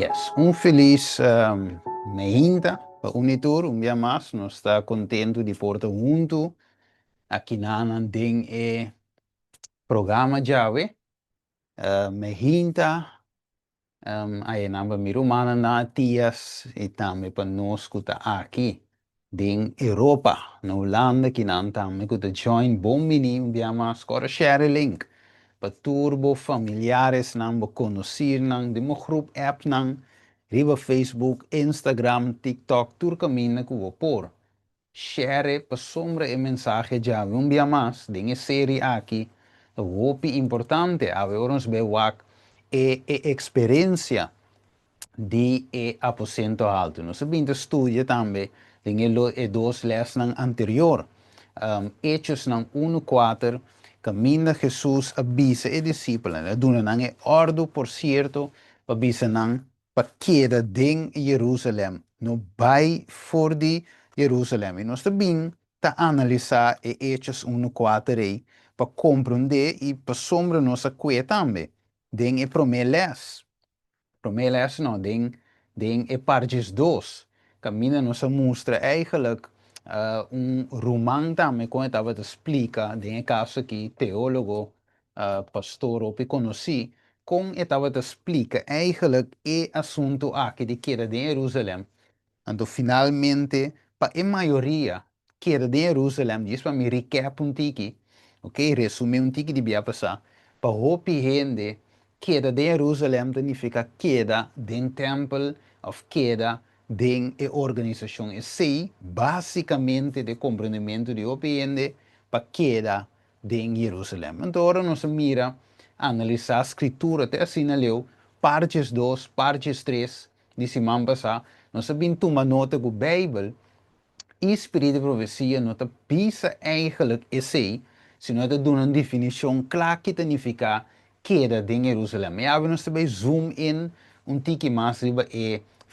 Yes, un feliz Meinta para Unitur, un día más, nos está contento de portar junto aqui na den programa Jave, Meinta, aí namba mirumana na tias e também para nós que tá aqui den Europa, na Holanda, que não também que tá join bom menino, um dia mais, agora share link para turbo familiares não conhecer não de uma grupo app não riba Facebook, Instagram, TikTok, tur caminho que vou pôr. Share para sombra e mensagem já um dia mais, de série aqui, o importante, a ver nos bewak e experiência de aposento alto. Nós sabemos estudo também, tem dois lessões anterior, Hechos 1:4, caminha Jesus avisa e discípulos, duna nang ordo por cierto, avisa nang pa queda den Jerusalém, no vai for de Jerusalém. E nós também tá analisar Hechos 1:4 aí, para compreender e para sombra nossa cuia também, den promessas. Promessas não, den partes 2. Caminha nos mostra eigenlijk roman também, como eu estava te explicar, den caso aqui, teólogo, pastor, ou conheci, como eu estava te explicar, eigenlijk é assunto aqui de queda de Jerusalém. Então, finalmente, para a maioria, queda de Jerusalém, diz para me recap um tiki, ok? Resumir um tiki de bia passar. Para o gente, queda de Jerusalém significa queda do templo, ou queda da organização em si, basicamente, de compreendimento de gente, para queda de Jerusalém. Então, agora nós mira, analisar a escritura, até assim, leu, partes 2, partes 3, de semana passada, nós sabemos tomar nota que a Bíblia, Espírito de Profecia, nota pisa eigenlijk esse, se nós damos uma definição clara que significa queda de Jerusalém. E nós também zoom in tique mais riba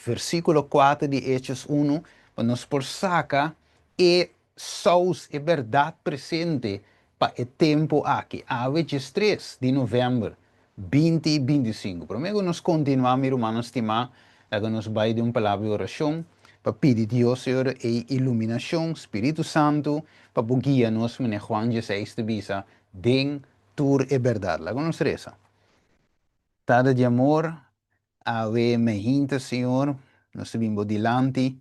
versículo 4 de Hechos 1, para nós por saca e sous e verdade presente para o tempo aqui, a 3 de novembro 2025. Primeiro nós continuamos, irmãos, estimar, que nos vai de uma palavra de oração, para pedir Deus, Senhor, e iluminação, Espírito Santo, para guiar-nos, em Juan 16, de visa, den tur e verdade. Lá nos reza. Tada de amor, ave me hinta, Senhor, nós vimos dilante,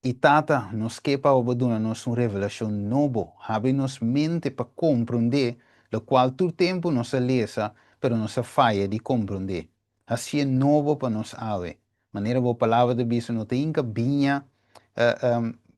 e tata, nos quepa obaduna nos uma revelação novo, abre-nos mente para compreender, lo qual todo tempo nos lesa, pero nos falha de compreender. Assim é novo para nos ave. Maneira boa palavra de bisa não tem que vinha,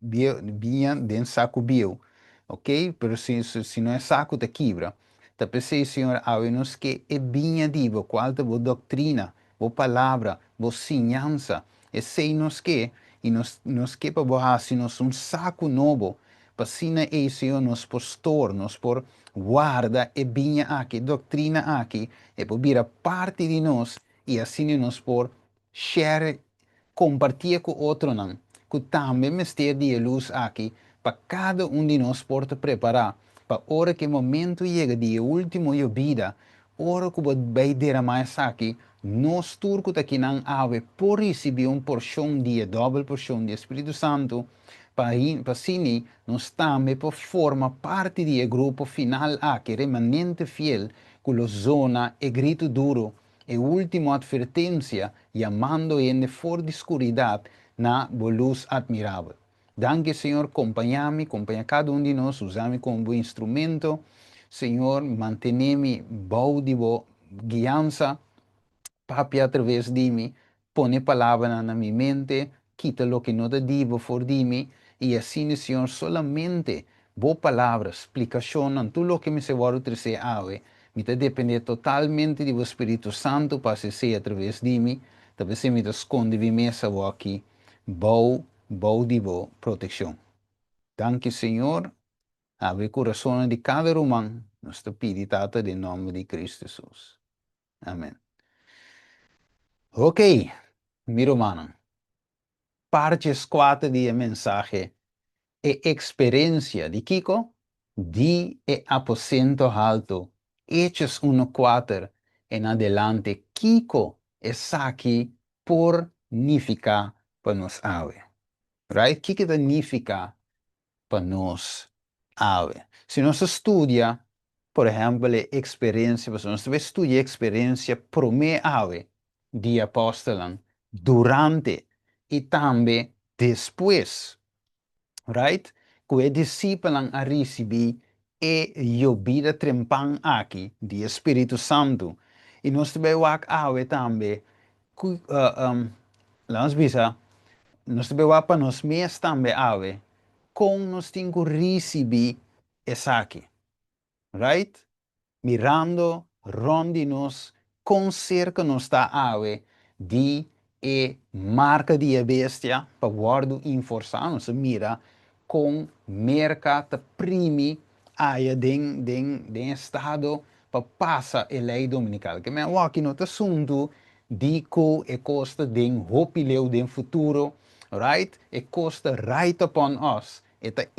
vinha dentro saco bio, ok? Pero se não é saco te quebra. Tá pensei, Senhor, ave-nos que é vinha divo, qual é boa doutrina, boa palavra, boa ensinança, e sei-nos que e nos quepa borrar-se nos um saco novo, para sina e Senhor nos postor, nos por guarda e vinha aqui, doutrina aqui, e por vir a parte de nós, e assim nos por share, compartilhar com outro não, que também mistério de luz aqui, para cada de nós por te preparar, para hora que o momento chega de último de vida, hora que vai derramar aqui, nós turcos aqui não ave por receber uma porção de double porção de Espírito Santo para assim nós também por forma parte do grupo final aqui remanente fiel com a zona e grito duro e última advertência chamando ele fora de escuridade na luz admirável. Danke, Senhor, acompanha-me, acompanha cada de nós, usa-me como instrumento. Senhor, mantenha-me bom de boa guiança. Papi, através de mim, põe palavra na minha mente, quita o que não te digo por de mim, e assim, Senhor, solamente boa palavra, explicação, em tudo o que me se vai trazer ave, me te depende totalmente do Espírito Santo para ser através de mim, talvez se me esconde de mesa aqui, bom de boa proteção. Danke, Senhor, ave coração de cada humano, nos te pedi, tata, em nome de Cristo Jesus. Amém. Ok, mi romano, partes 4 de mensagem e experiência de Kiko de aposento alto. Hechos 1:4 en adelante, Kiko está aqui pornificar para nos ave. Right? O que significa para nós ave? Se nós estudia, por exemplo, a experiência, se nós estudia a experiência primeira ave de apóstolos durante e também depois, right? Que os discípulos a receber e a vida trempan aqui, de Espírito Santo. E nós também ave também, que, nós bisa, nós também para nós mesmos também ave, com nós temos que receber essa aqui, right? Mirando, rondinos, com cerca nos está ave, de marca de a bestia, para guardo inforçar, nos mira, com mercata primi, aia den estado, para passar a lei dominical. Que me aqui no assunto, dico e costa den hopileu den futuro, right? E costa right upon us, eta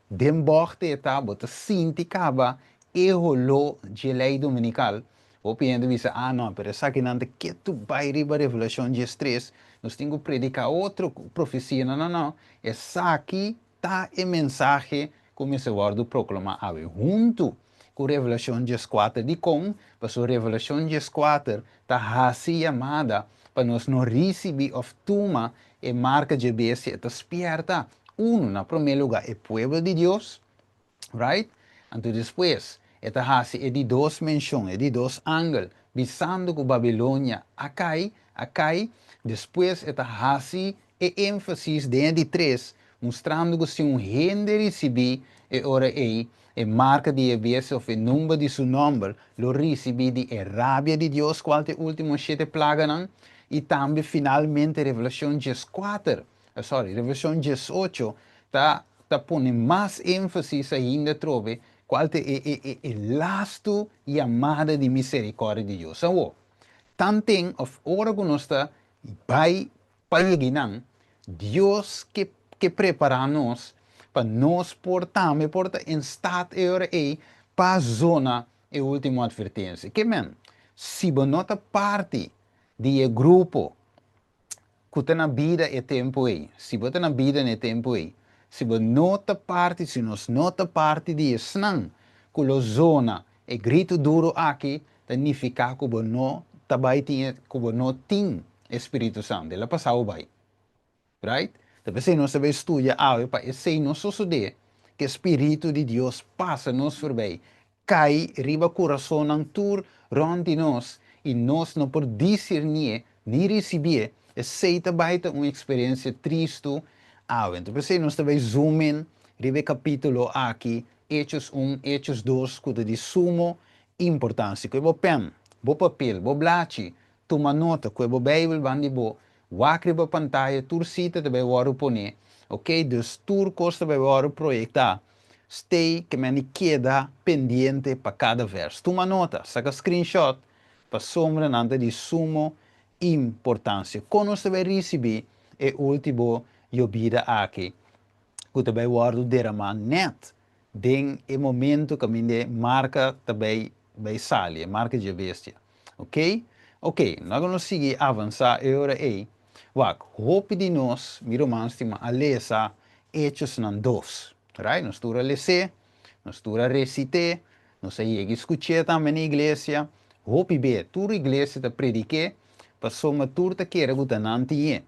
den bochte eta, bota sinti kaba, e rolou de lei dominical. O piendo dice, não, pero essa aqui não te que tu vai riba revelação de estresse, nós temos que predicar outra profecia, não. Essa aqui tá a mensagem como esse guardo proclamar junto com revelação de 4 de com, para a revelação de 4 tá assim chamada para nós não receber of tuma e marca de bestia, tá despierta. Na primeiro lugar, é povo de Deus, right? Então depois, esta hasi é de dois menções, é de dois ângulos, visando que Babilônia acai, depois esta hasi é ênfase de três, mostrando que se rende receber, e ora é marca de ebese, ou o número de seu nome, lo recebi de rábia de Deus, qual é o último 7 plagas, e também finalmente Revelação 4, Revelação 18, tá pondo mais ênfase ainda trove qual é o lasto e amada de misericórdia de Deus. Então, tanto of ora que nós está vai para Deus que prepara nós para nós portar em estado e para a zona e última advertência. Que men, se você não parte de grupo que está na vida e tempo aí, se você está na vida e tempo aí, se você nota parte, se nós nota parte de snang, que a zona é grito duro aqui, significa que você não tem Espírito Santo. Ela passou bem. Right? Então, se nós estudamos algo para esse não suceder, que o Espírito de Deus passa nos forbe, cai, riba coração ng tur, ronde nós, e nós não podemos discernir, nem receber, aceita baita uma experiência triste, então, se nós também zoom in, riba capítulo aqui, Hechos 1, Hechos 2, que é de sumo importância, que é o pen, o papel, o blate, toma nota, que é o Bíblia, bandi bo, wakriba pantalla, tur sita de waru pone, ok? Dus tur costa de waru proyectar. Stay que me queda pendiente para cada verso. Toma nota, saca screenshot, para sombra nada de sumo importância. Quando você vai receber é último vida aqui, que também guardo derramar net, den e momento que me marca também vai sair, marca de bestia, ok? Ok, nós vamos seguir avançar agora aí. Wak, hoop de nós, miro mais a lesa Hechos nan dos. Right? Nós tura lese, nós tura recite, nós aí escutar também na igreja. Hoop be, tura igreja te predique, passou uma turta que era gutanante.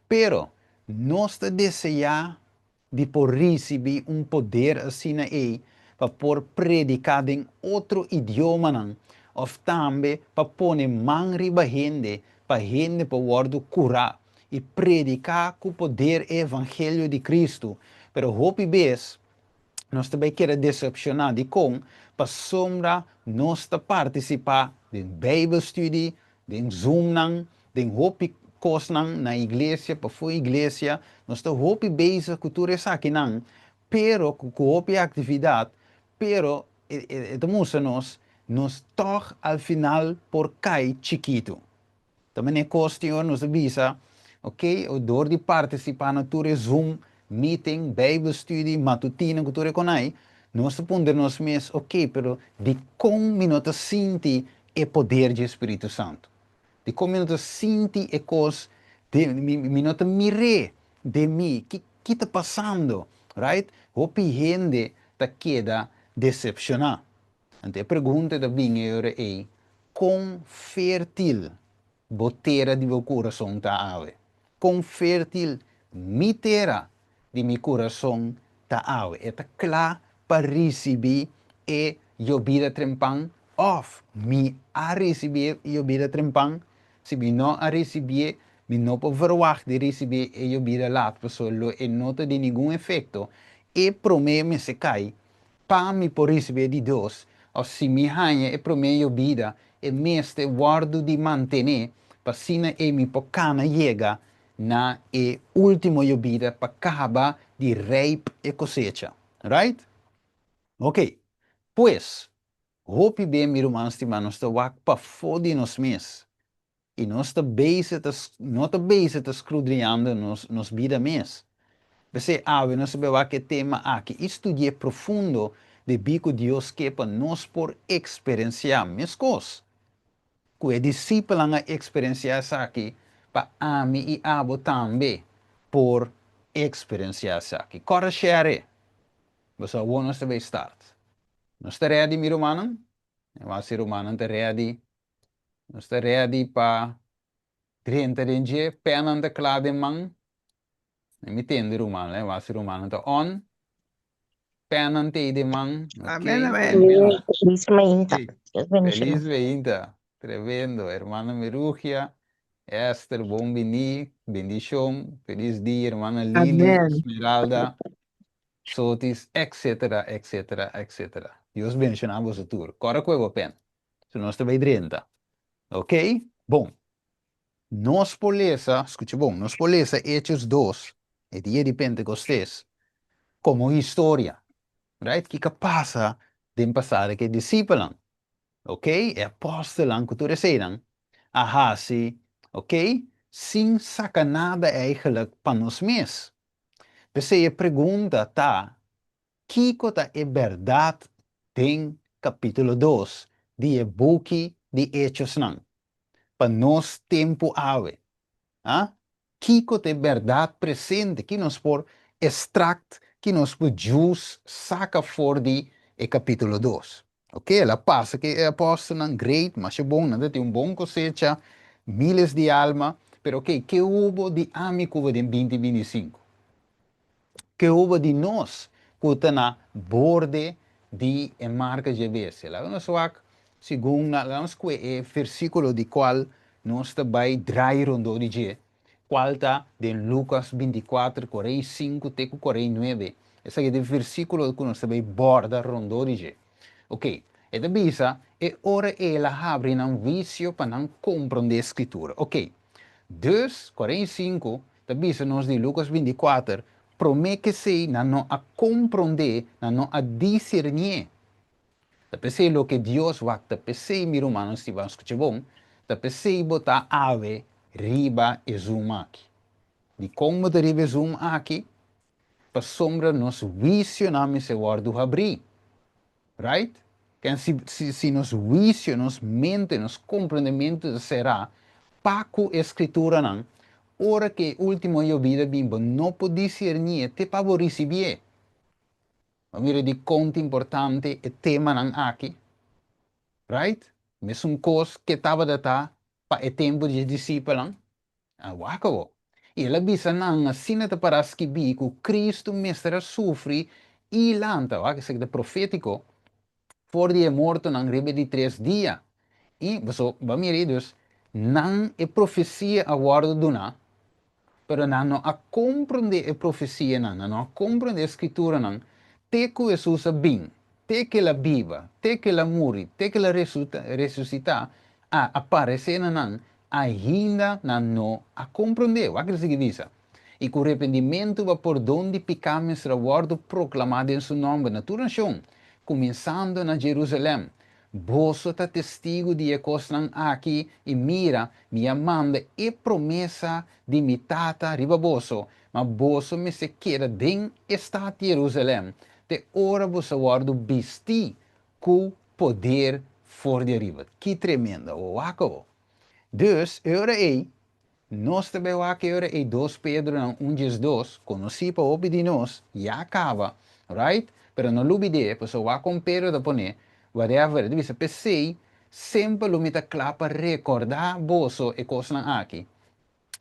Pero, nós te desejar de por receber poder assim aí, para por predicar em outro idioma, não? Ou também para pôr mão riba para gente para guardar curar e predicar com o poder evangelho de Cristo. Pero hope bes, nós também queremos decepcionar de com, para sombra nós participar de Bible Study, de Zoom, de hope coisas na igreja, para foi igreja, nós estamos hope bezig cultura essa aqui não, pero com hope atividade, pero estamos nós toch al final por cai chiquito. Também é questão, nos avisa, ok? O dor de participar na tua Zoom, meeting, Bible study, matutina, que tu reconhece, nós respondemos mesmo, ok, pero de como minutos sente o poder do Espírito Santo. de como eu sinto e coisas, de me nota mire de mim, que está passando, right? Hopi gente tá queda decepcionar. Então a pergunta da minha é, quão fértil botera de meu coração tá ave? Quão fértil mitera de meu coração tá ave? É tá claro para receber e eu vida trempang off. Me a receber eu vida trempang. Se me não a receber, me não pode verwacht de receber e eu vida laat pessoa e não tem nenhum efeito. E promete me se cai para me por receber de Deus, ou se me hanha e para minha vida, e meste guardo de manter, para sina e mi pocana chega na e último vida para acabar de rape e cosecha. Right? Ok. Pues, hope bem, meu irmão, nós estamos para foder nos mês. E nós estamos escudriando nos vida mês. Você sabe, nós sabemos que tema aqui, estudie profundo de bico Deus que para nós por experienciar minhas coisas. Que discípulo a experienciar isso aqui, para a mim e a você também por experienciar isso aqui. Corre, share. Você vai nós também start. Nós estamos ready, meu irmão? Nós irmão está ready. Nós estamos ready para 30 dias, pena de clave de mão. Não me entende, irmão, né? Nós irmão está on. Penante de man, ok? Amén, amén. Tremendo. Feliz Mainta. Sí. Dios bendiga. Feliz 20. Tremendo. Hermana Merugia, Esther, bom bendición. Feliz día, hermana Lili, Amén. Esmeralda, Sotis, etcétera, etcétera, etcétera. Dios bendiga a vosotros. Cora cueva pen. Se nós também 30. Ok? Bom. Nós poleza, escute bom, nós poleza Hechos 2, e dia de Pentecostés, como história. Right? Que passa de passare che discepoli, ok? E apostoli que tu recebem, a hasi, ok? Sem sacanada eigenlijk para nós mesmos. Você pergunta, tá? Que é verdade tem capítulo 2 de book de Hechos não? Para nós tempo ave. Ah? Que é verdade presente que nos por extract, que nos por jus saca fora de capítulo 2. Ok? Ela passa que é apóstolo great, mas é bom, nada tem bom cosecha, miles de alma, pero ok, que houve de amigo de 2025? Que houve de nós que está na borde de marca GBS? Lá nós vamos, segundo, lá nós é versículo de qual nós também drai rondo de G, qual está de Lucas 24, 45 até 49. Esse é o versículo que nós também borda rondo de G. Ok, e da bisa, e ora ela abre um vício para não compreender a escritura. Ok, dus, 45, da bisa nós de Lucas 24, promete que se não a compreender, não a discernir. Da pensei lo que Deus vai, da pensei mir humano se vai escutar bom, da pensei botar ave riba e zoom aqui. De como de riba e zoom aqui, para sombra nos vício na me se guardo abrir. Right? Que se nos vício, nos mente, nos compreendimento será, paco escritura não, ora que último eu vida bimbo não pode discernir, te para receber. Mira de conta importante e tema não aqui, right? Mesmo coisa que estava de tá para o tempo de discípulo, wacabo. E ela bisa não assim para que bi que Cristo mestre sofre e lanta, que é profético. Voor die morto não rebe de 3 dias. E, so, bamiridus, não é profecia a guarda do não, pero não a compreender a profecia não a compreender a escritura não, te que Jesus bem, te que ela viva, te que ela morre, te que ela ressuscita, a aparecer não, ainda não a compreender, o que significa? E com arrependimento va por donde pecamos será guardo proclamado em seu nome na tua nação, começando na Jerusalém. Vos está testigo de cosas aqui e mira, minha manda e promessa de mitata riba boso, mas boso me se queda den estado de Jerusalém. De ora vos guardo bisti com poder for de arriba. Que tremenda, o acabou. Dus, euro e, nós também aqui euro e 2 Pedro não, 1:2, conheci para ouvir de nós, já acaba, right? Pero não lubi de, pois o com Pedro da pone, whatever, divisa pensei, sempre lumita clapa recordar boso e coisa aqui.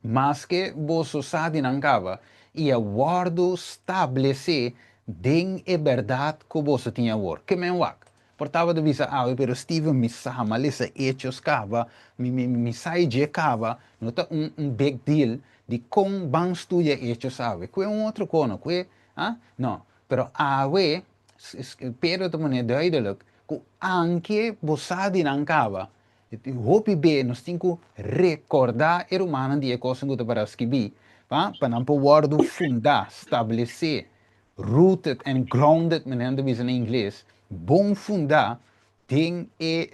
Mas que você sabe não acaba, e a guardo estabelecer den e verdade que você tinha war. Que men wak. Portava de visa pero Steven me sama lisa hechos cava, me sai de cava, nota big deal de com bang studia hechos sabe. Que outro cono, que, ah? Não. Pero ave, pero de maneira duidelijk, que anche você não acaba, hopi be nos tinko recordar er humano die coisa que para escrever, para não poder fundar, estabelecer, rooted and grounded, men de in inglês, bom fundar, tem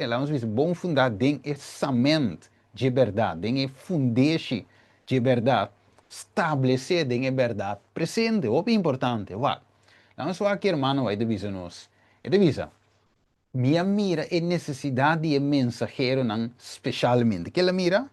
vamos dizer, bom fundar, tem é cement de verdade, tem é fundeixe de verdade, estabelecer, tem é verdade, presente, hopi importante, vai. Vamos só aqui, irmão, vai dizer nos, é dizer, minha mira é necessidade de mensageiro não especialmente. Que ela mira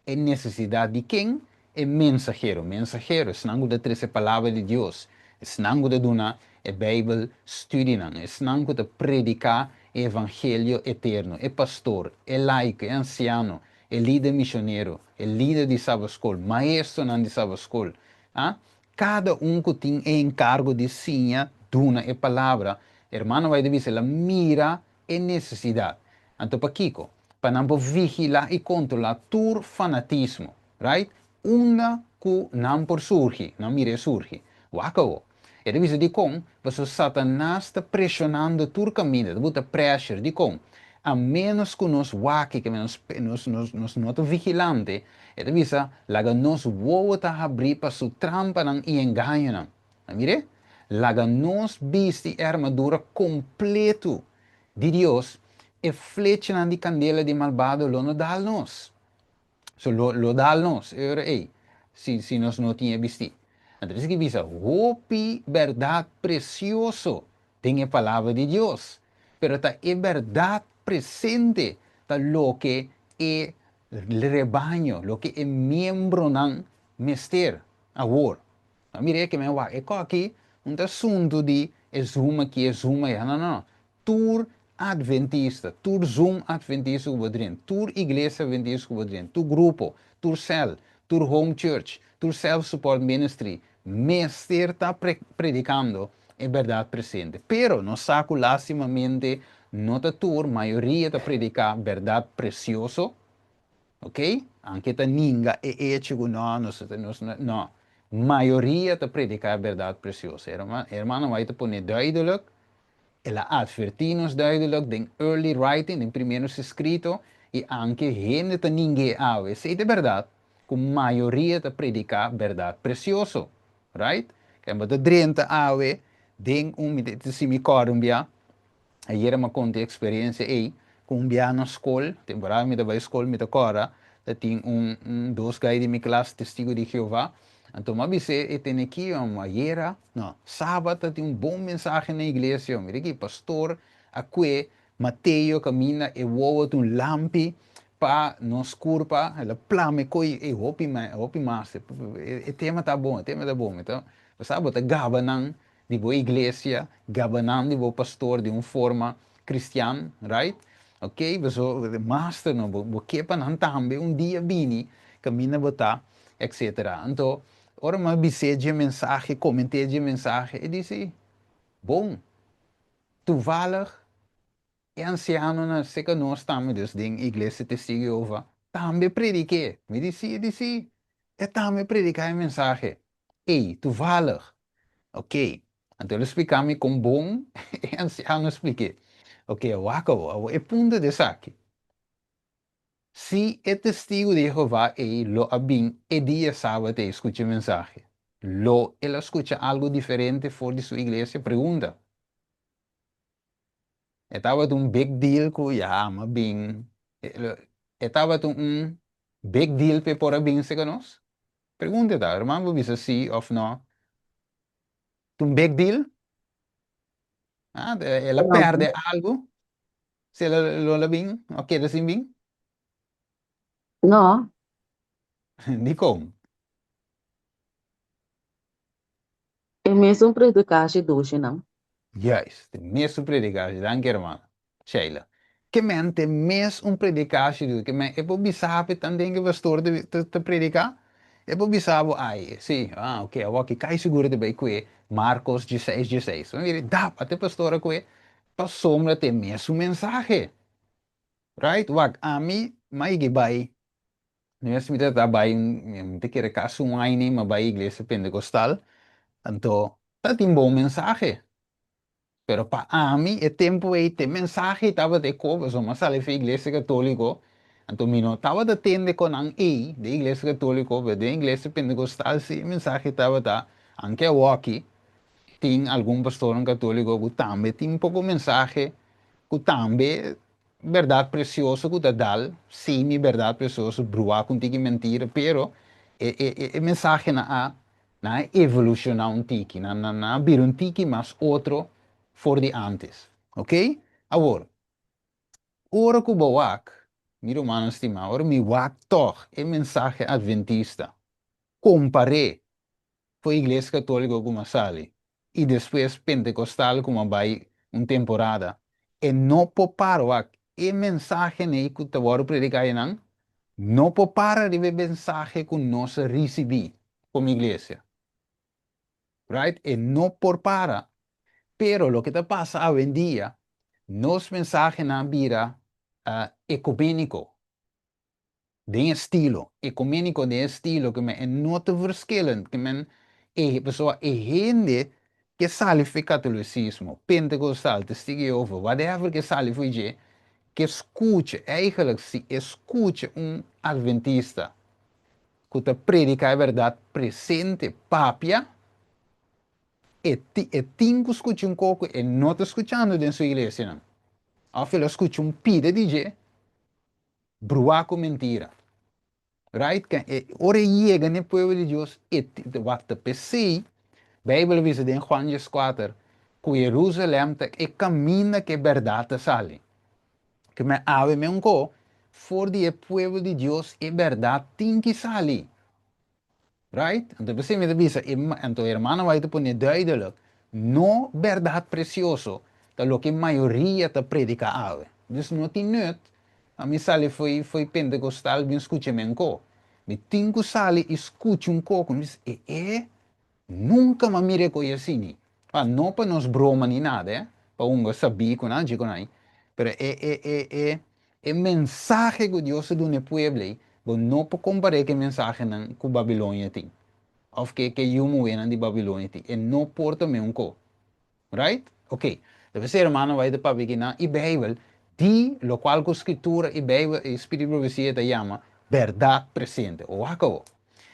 é necessidade de quem é mensageiro. Mensageiro, é não de trazer a palavra de Deus. É não de dar a Bíblia estudar não. É não de predicar o evangelho eterno. É pastor, é laico, é anciano, é líder missionário, é líder de sabascol, maestro não de sabascol. Ah? Cada que tem encargo de sinha, duna e palavra, hermano vai dizer, a mira e necessidade. Então, para Kiko, para não vigilar e controlar todo fanatismo, right? Uma que não por surge, não mire surge. Wacao. E diz de com, você Satanás está pressionando todo caminho, bota pressure de com. A menos que nós waki, que nos nota vigilante, e diz, laga nós volta a abrir para sua trampa e engano. Não mire? Laga nós viste a armadura completo de Deus e flecha de candela de malvado lo dá nos. So, lo dá nos. Ora, se nós não tínhamos visto. Então, isso que visa, hopi verdade precioso tem a palavra de Deus. Pero tá é verdade presente, tá lo que é rebanho, lo que é membro ng mister, agora. Mire que me va, é aqui um assunto de exuma aqui, exuma, não, não. Tur adventista, tur Zoom adventista que poderiam, tur igreja adventista que poderiam, tur grupo, tur cell, tur home church, tur self-support ministry, mestre está predicando é verdade presente. Pero no saco lastimamente, nota tur, maioria está predicar verdade precioso, ok? Anche ta ninga e ético, não, não. Maioria está predicar a verdade preciosa. Hermano, vai te poner duidelijk, ela advertimos duidelijk, den early writing, den primeiros escrito, e anche gente ta ninguém ave. Se é verdade, que maioria está predicar verdade precioso, right? Que é de 30 ave, den se me corumbia, aí uma conta experiência aí, com um na escola, temporada me dava escola, me cora, tinha dois guys de minha classe, testigo de Jeová, então uma vez eu tenho aqui uma era, não, sábado tem bom mensagem na igreja, eu mira aqui, pastor, aqui, Mateio caminha e voa lampi, para nos curpa, ela plame coi e hopi mais, o tema tá bom, então, sábado gaba não, de boa igreja, gabanando de boa pastor de uma forma cristã, right? Ok, você master não, porque para não também um dia vini, caminha botar, etc. Então, ora uma biseja mensagem, comentei de mensagem e disse, bom, toevallig é anciano na seca nós também dus ding igreja testigo Jeová, também prediquei, me disse, é também predicar a mensagem. Ei, toevallig. Ok, então ele explica-me com bom e anciano expliquei. Ok, wako, é punto de saque. Se é testigo de Jeová e lo abin e dia sábado escuta mensagem. Lo ele escuta algo diferente fora de sua igreja, pergunta. Estava um big deal com ya, mas bem. Estava um big deal para por abin se conosco? Pergunta, tá? Irmão, você sim ou não? Um big deal? Ah, ela Não, perde algo? Se ela lo labing, ok, assim bem? No, Di como? é mesmo para educar de doce, não. Juist, de meeste predicatie, dank je hermano. Sheila. Que men te mes un predicatie doet, que men, e poi bisabe tan denke pastor te predicar, e poi bisabo, ai, sì, ah, ok, a que cai seguro de bei que, Marcos 16, 16. Dan weer, da, até pastor que, passombra te mes un mensaje, right? Wak, a mí, mai que bai, no es mi tata bai, te quiere caso un aine, ma bai iglesia pentecostal, anto, dat un bom mensaje. Pero para mí, el tiempo este mensaje estaba de cobras, o más sale de iglesia católica, entonces no estaba de tende con an de iglesia católica, pero de iglesia pentecostal, sí, el mensaje estaba da, aunque aquí, tem algum pastor católico que também tem um pouco mensaje, que também verdade preciosa que dá, sim, verdade preciosa, bruar contigo mentira, pero mensagem na evolucionar um tiki, na vir um tiki, mas outro for de antes, ok? Agora, ora que o wak, miro mano estimado, ora mi wak toch, é mensagem adventista, comparei foi a igreja católica como sali e depois pentecostal como vai uma temporada e não poparo a mensagem aí que te vou predicar não popara de mensagem que nós recebi como igreja, right? E não por para, pero lo que te pasa hoy en día, nos mensajes na vida ecumenico, de estilo, ecumenico de estilo, que men não te verschillend, que men pessoa gente que sale de catolicismo, pentecostal, testigo over, whatever que sale foi je, que escute, eigenlijk se escute adventista, que te predica a verdade presente, papia, e tingo escute pouco e não te escutando dentro da sua igreja, não. Ao final escute pide de je, bruaco mentira. Right? Ora llega no pueblo de Dios, wat de PC, Bijbel dice en Juan 4, que Jerusalén é caminho que verdade sale. Que me ave me un co, for die pueblo de Dios é verdade tem que salir. Right? Então você me diz, então hermano vai te poner duidelijk, no verdade precioso, da lo que a maioria te predica ave. Dus não tem nut, a mim sale foi pentecostal, bem escute me enco. Me tingo sale, escute um pouco, me diz, nunca me mire conheci. Ah, não para nos broma ni nada, para um saber com nada, com aí. Pero mensagem que Deus deu no pueblo, não para comparar com a mensagem que Babilônia tem. Of que yumu wen di Babilônia ti. E não porta me um co. Right? Ok. Deve ser, hermano, vai de papi na e Bijbel, di lo qual con scrittura e Bijbel e Spirito Profecia te chiama verdade presente. O acabo.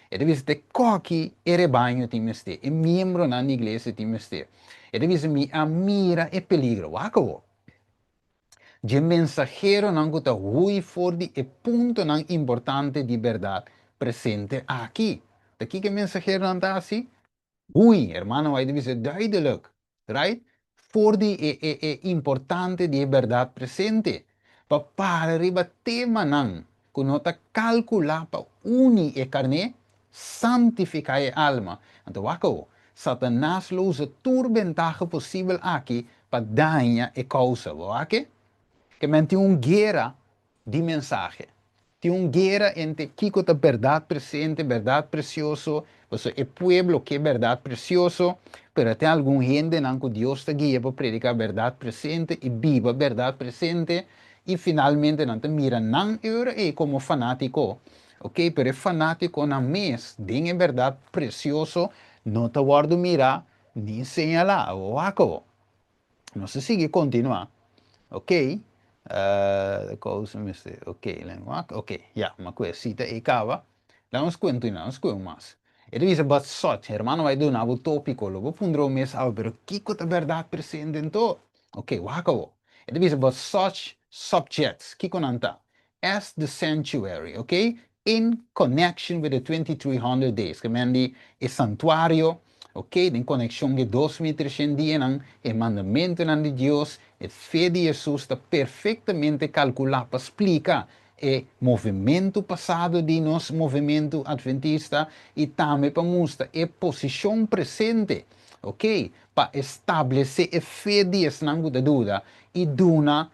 E deve ser cochi e rebanho ti meste. E membro na igreja ti meste. E deve ser mi amira e peligro. O acabo. De mensagero não guta hui fordi e punto não importante de verdade presente aqui. Daqui que mensagero não está assim? Ui, hermano, vai dizer duidelijk, right? Voor die importante die verdade presente. Para riba tema nan, kunota calcula pa uni e carne, santifica e alma. Então, wako, Satanás usa turbentage possível aqui para danha e causa, wake? Que men tem guerra de mensagem. Tem guerra entre Kiko da verdade presente, verdade precioso, você é pueblo que é verdade precioso, pero tem algum gente não que Deus está guia para predicar verdade presente e viva verdade presente e finalmente não te mira não é como fanático, ok? Pero é fanático na mês, tem verdade precioso, não te guardo mirar nem señalar, o acabou. Não se sigue continuar. Ok, cosa miste, ok, lengua, ok, ja, ma questa è cava, la non squento in non squento mas. E devi se bat sot, hermano vai do na topico, lo pundro mes au pero kiko ta verdad presente in to. Ok, wakavo. E devi se bat such subjects, kiko nanta, as the sanctuary, ok, in connection with the 2300 days, che mendi il santuario, ok, in connexión que 2300 días el mandamiento de Dios, el fe de Jesús está perfectamente calculado para explicar e movimento passado de nosso movimento adventista e também para mostrar a posição presente, ok? Para estabelecer a fé disso não muda dúvida e dona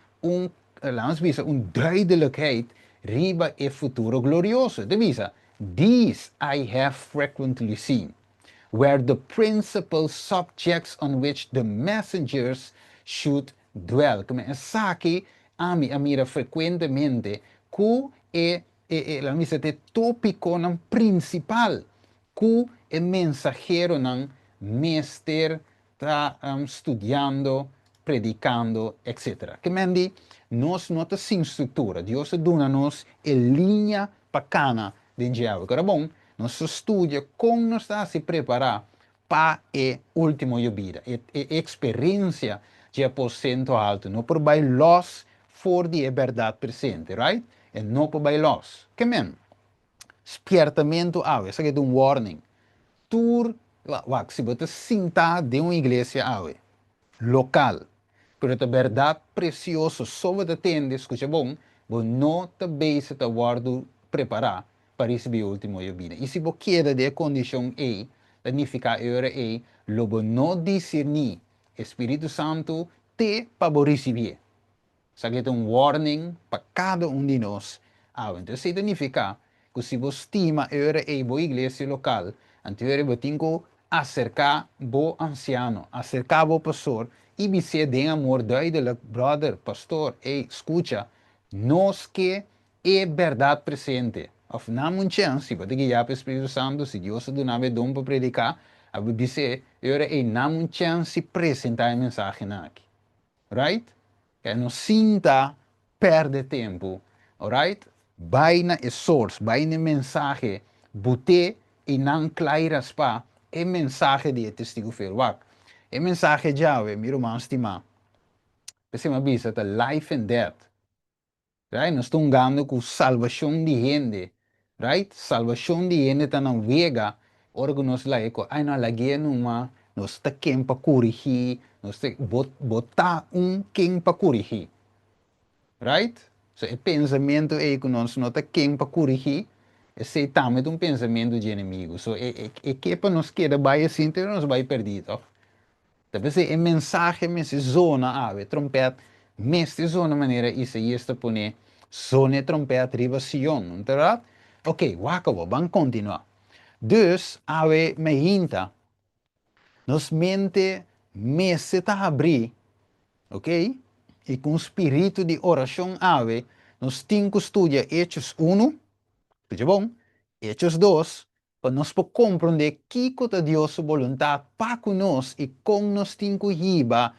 laten we een duidelijkheid riba e futuro glorioso. De visa, these I have frequently seen, were the principal subjects on which the messengers should dwell. Come saki ami amira frequentemente cu la misa te tópico nan principal cu e mensajero nan meester está studiando, predicando, etc. Que mendi, nós não temos sem estrutura. Deus dá-nos em linha bacana de diabo. Agora, bom, nós estudia como nós está se preparar para a última vida. A experiência de aposento alto. Não por bailos for de verdade presente, right? E não por bailos. Que men? Espertamento, essa é um warning. Tur, se você sinta de uma igreja local, pero a verdade preciosa sobre a tenda, escucha bom, você não também se está guardo preparar para receber o último vida. E se você quer de condição aí, significa hora aí, logo não discernir, Espírito Santo te para receber. Sabe que é um warning para cada um de nós. Então, isso significa que se você estima hora aí boa igreja local, então você tem que acercar o anciano, acercar o pastor, e dizer de amor duidelijk, brother, pastor, escucha, nós que é verdade presente. Of não uma chance, para guiar para o Espírito Santo, se Deus do nave dom para predicar, a dizer, hora aí não uma chance apresentar a mensagem aqui. Right? Que não sinta perde tempo, alright? Vai na source, vai na mensagem, bote e não claras pa é mensagem de testigo fiel. É mensagem já, meu irmão estimado. Você me avisa, tá life and death. Right? Nós estamos ganhando com salvação de gente. Right? Salvação de gente está na vega. Ora que nós lá, ai não, lagi numa, nós está quem para corrigir, nós está botar quem para corrigir. Right? So, o pensamento é que nós não está quem para corrigir, esse também um pensamento de inimigo. So, que para nós queda vai assim, então nós vai perdido. Talvez a mensagem, essa zona, trompete, nesta zona maneira, isso aí está poner, zona trompete, riba Sion, não é? Ok, wakabo, vamos continuar. Dus, me hinta, nos mente, se está abrir, ok? E com espírito de oração, nos temos que estudar Hechos 1, tudo bom? Hechos 2, para nós compreender que é Deus sua vontade para conosco e como nós temos que ir a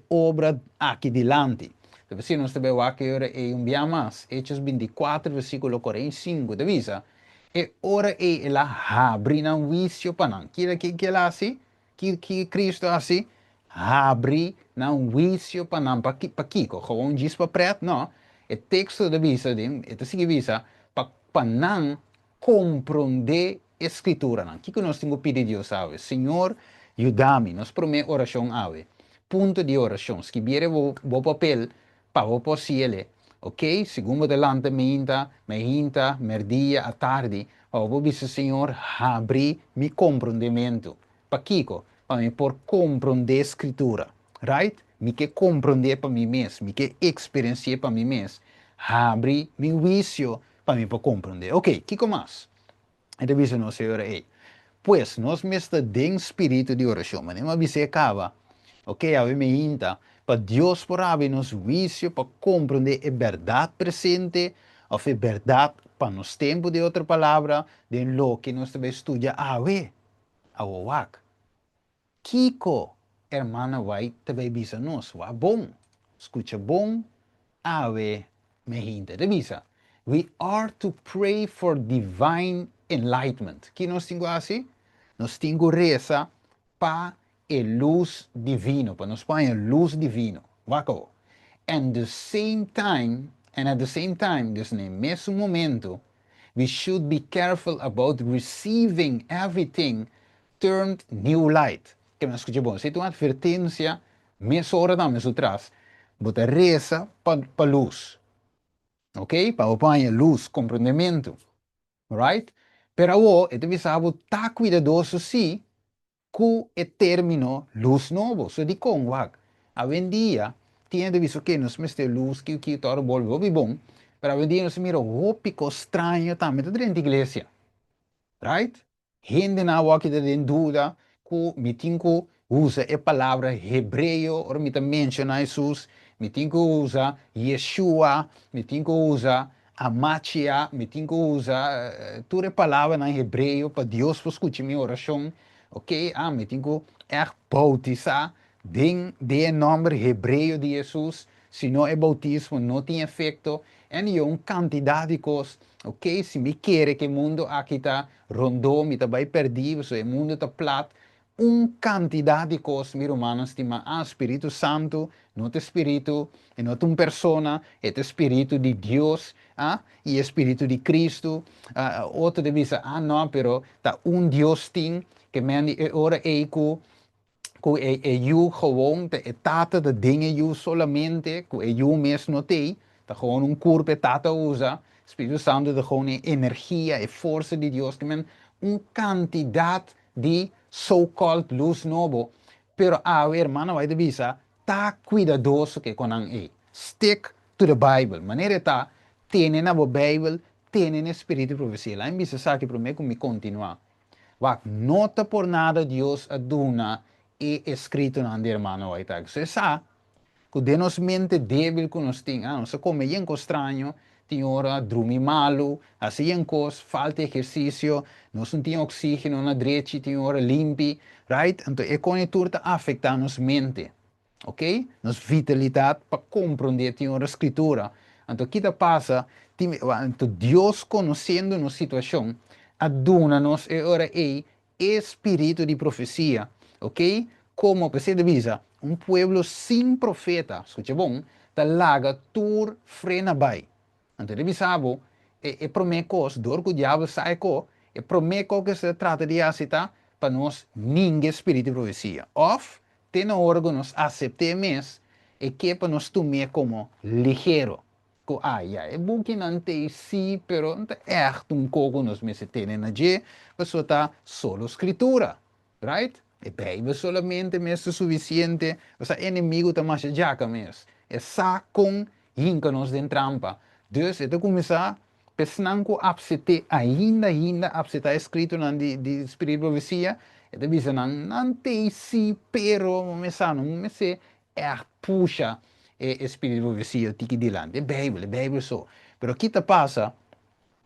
obra aqui diante. Então, se nós também aqui é dia mais, Hechos 24, versículo 45, da visa, e ora é ela abre um juízo para nós. Que ela assim? Que Cristo assim? Abre um juízo para nós, para Kiko, gewoon diz para preto, não. O texto da visa, é assim que visa, para não compreender a escritura. O que nós temos que pedir a Deus, sabe? Senhor, ajuda-me. Nós prometemos oração, sabe? Ponto de oração. Escrever o papel para o possible. Ok? Segundo delante, me hinta, merdia, à tarde. Eu dizer, Senhor, abre meu compreendimento. Para Kiko, para mim, por compreender a escritura. Right? Me que compreender para mim mesmo. Me que experienciar para mim mesmo. Abre meu juízo para mim para compreender. Ok, que mais? Então, diz o Senhor aí. Pois, nós mesmo tem espírito de oração, mas não se acaba. Ok, a me inta, para Deus por haver nos juízo, para compreender a verdade presente, ou a verdade para nos tempo de outra palavra, de lo que nós também estudia, a wak. Kiko, hermana, vai também bisa nos, bom, escuta bom, ave me hinta, de bisa. We are to pray for divine enlightenment. Que nós temos assim? Nós temos reza para a luz divino, para nós põe a luz divino. Waco. And at the same time, dus no mesmo momento, we should be careful about receiving everything turned new light. Que nós escutamos bom, se tu uma advertência, mesmo hora da mesmo atrás, bota reza para luz. ok? Para apanhar luz, compreendimento, right? Pero o, é precisava estar cuidadoso, sim, com o término luz novo. So, di com, wag, hoje em dia, tinha de visto que nos meste luz que todo volve bom, pero hoje em dia nos mira o pico estranho também dentro da igreja. Right? Gente na walk de den duda, ku mitinko usa a palavra hebreu, or mita menciona Jesus, mitinko usa Yeshua, mitinko usa Amachia, mitinko usa toda a palavra na hebreu para Deus para escutar minha oração, ok? Mitinko bautizar de nome hebreu de Jesus, se não é bautismo, não tem efeito, e uma quantidade de coisas. Ok, se me quer que o mundo aqui está rondou, me está bem perdido, se o mundo está plato, quantidade de coisas, meus irmãos, estima, Espírito Santo, não é Espírito, não é uma pessoa, é o Espírito de Deus, e Espírito de Cristo, outro de vista, não, pero tá Deus tem, que me ora eico, que eu gewoon de tata de dingen eu solamente, que eu mesmo notei, tá gewoon corpo tata usa, Espírito Santo de gewoon energia e força de Deus, que men quantidade de so-called luz novo, pero hermano, vai de visa, tá cuidadoso que conan stick to the Bible, maneira tá, tiene na Bible, tiene Espírito de profecia, lá em visa sabe que para mim me continuar. Wak, nota por nada Deus aduna e escrito na hermano waitag. Você sabe que de nos mente débil que nós tem, nós come em estranho, tem hora dormir malo, assim em cos, falta exercício, nós não tem oxígeno na direita, tem hora limpe, right? Então, é conectura afeta nos mente, ok? Nos vitalidade para compreender tem hora escritura. Então, o que passa? Então, Deus conhecendo nossa situação, aduna-nos e ora é espírito de profecia, ok? Como você divisa, pueblo sem profeta, escucha bom, da laga tur frena bai. Então, divisavo, promecos, dor que o diabo sai co, promeco que se trata de aceitar para nós ninguém espírito de profecia. Of, tem órgãos aceitar e que para nós tomar como ligeiro. Ja, é bom que não tem sim, pero não é coco nos meses tem na dia, pessoa tá solo escritura, right? E Bíblia solamente mesmo suficiente, o sea, inimigo tá mais jaca mesmo. É só com nos de trampa. Dus, é começar pensando que ainda está escrito na de Espírito Profecia, é de dizer, não tem sim, pero, não me sei, é puxa, Espírito Profecia, tiki dilante, é Bíblia só. Pero aqui te passa,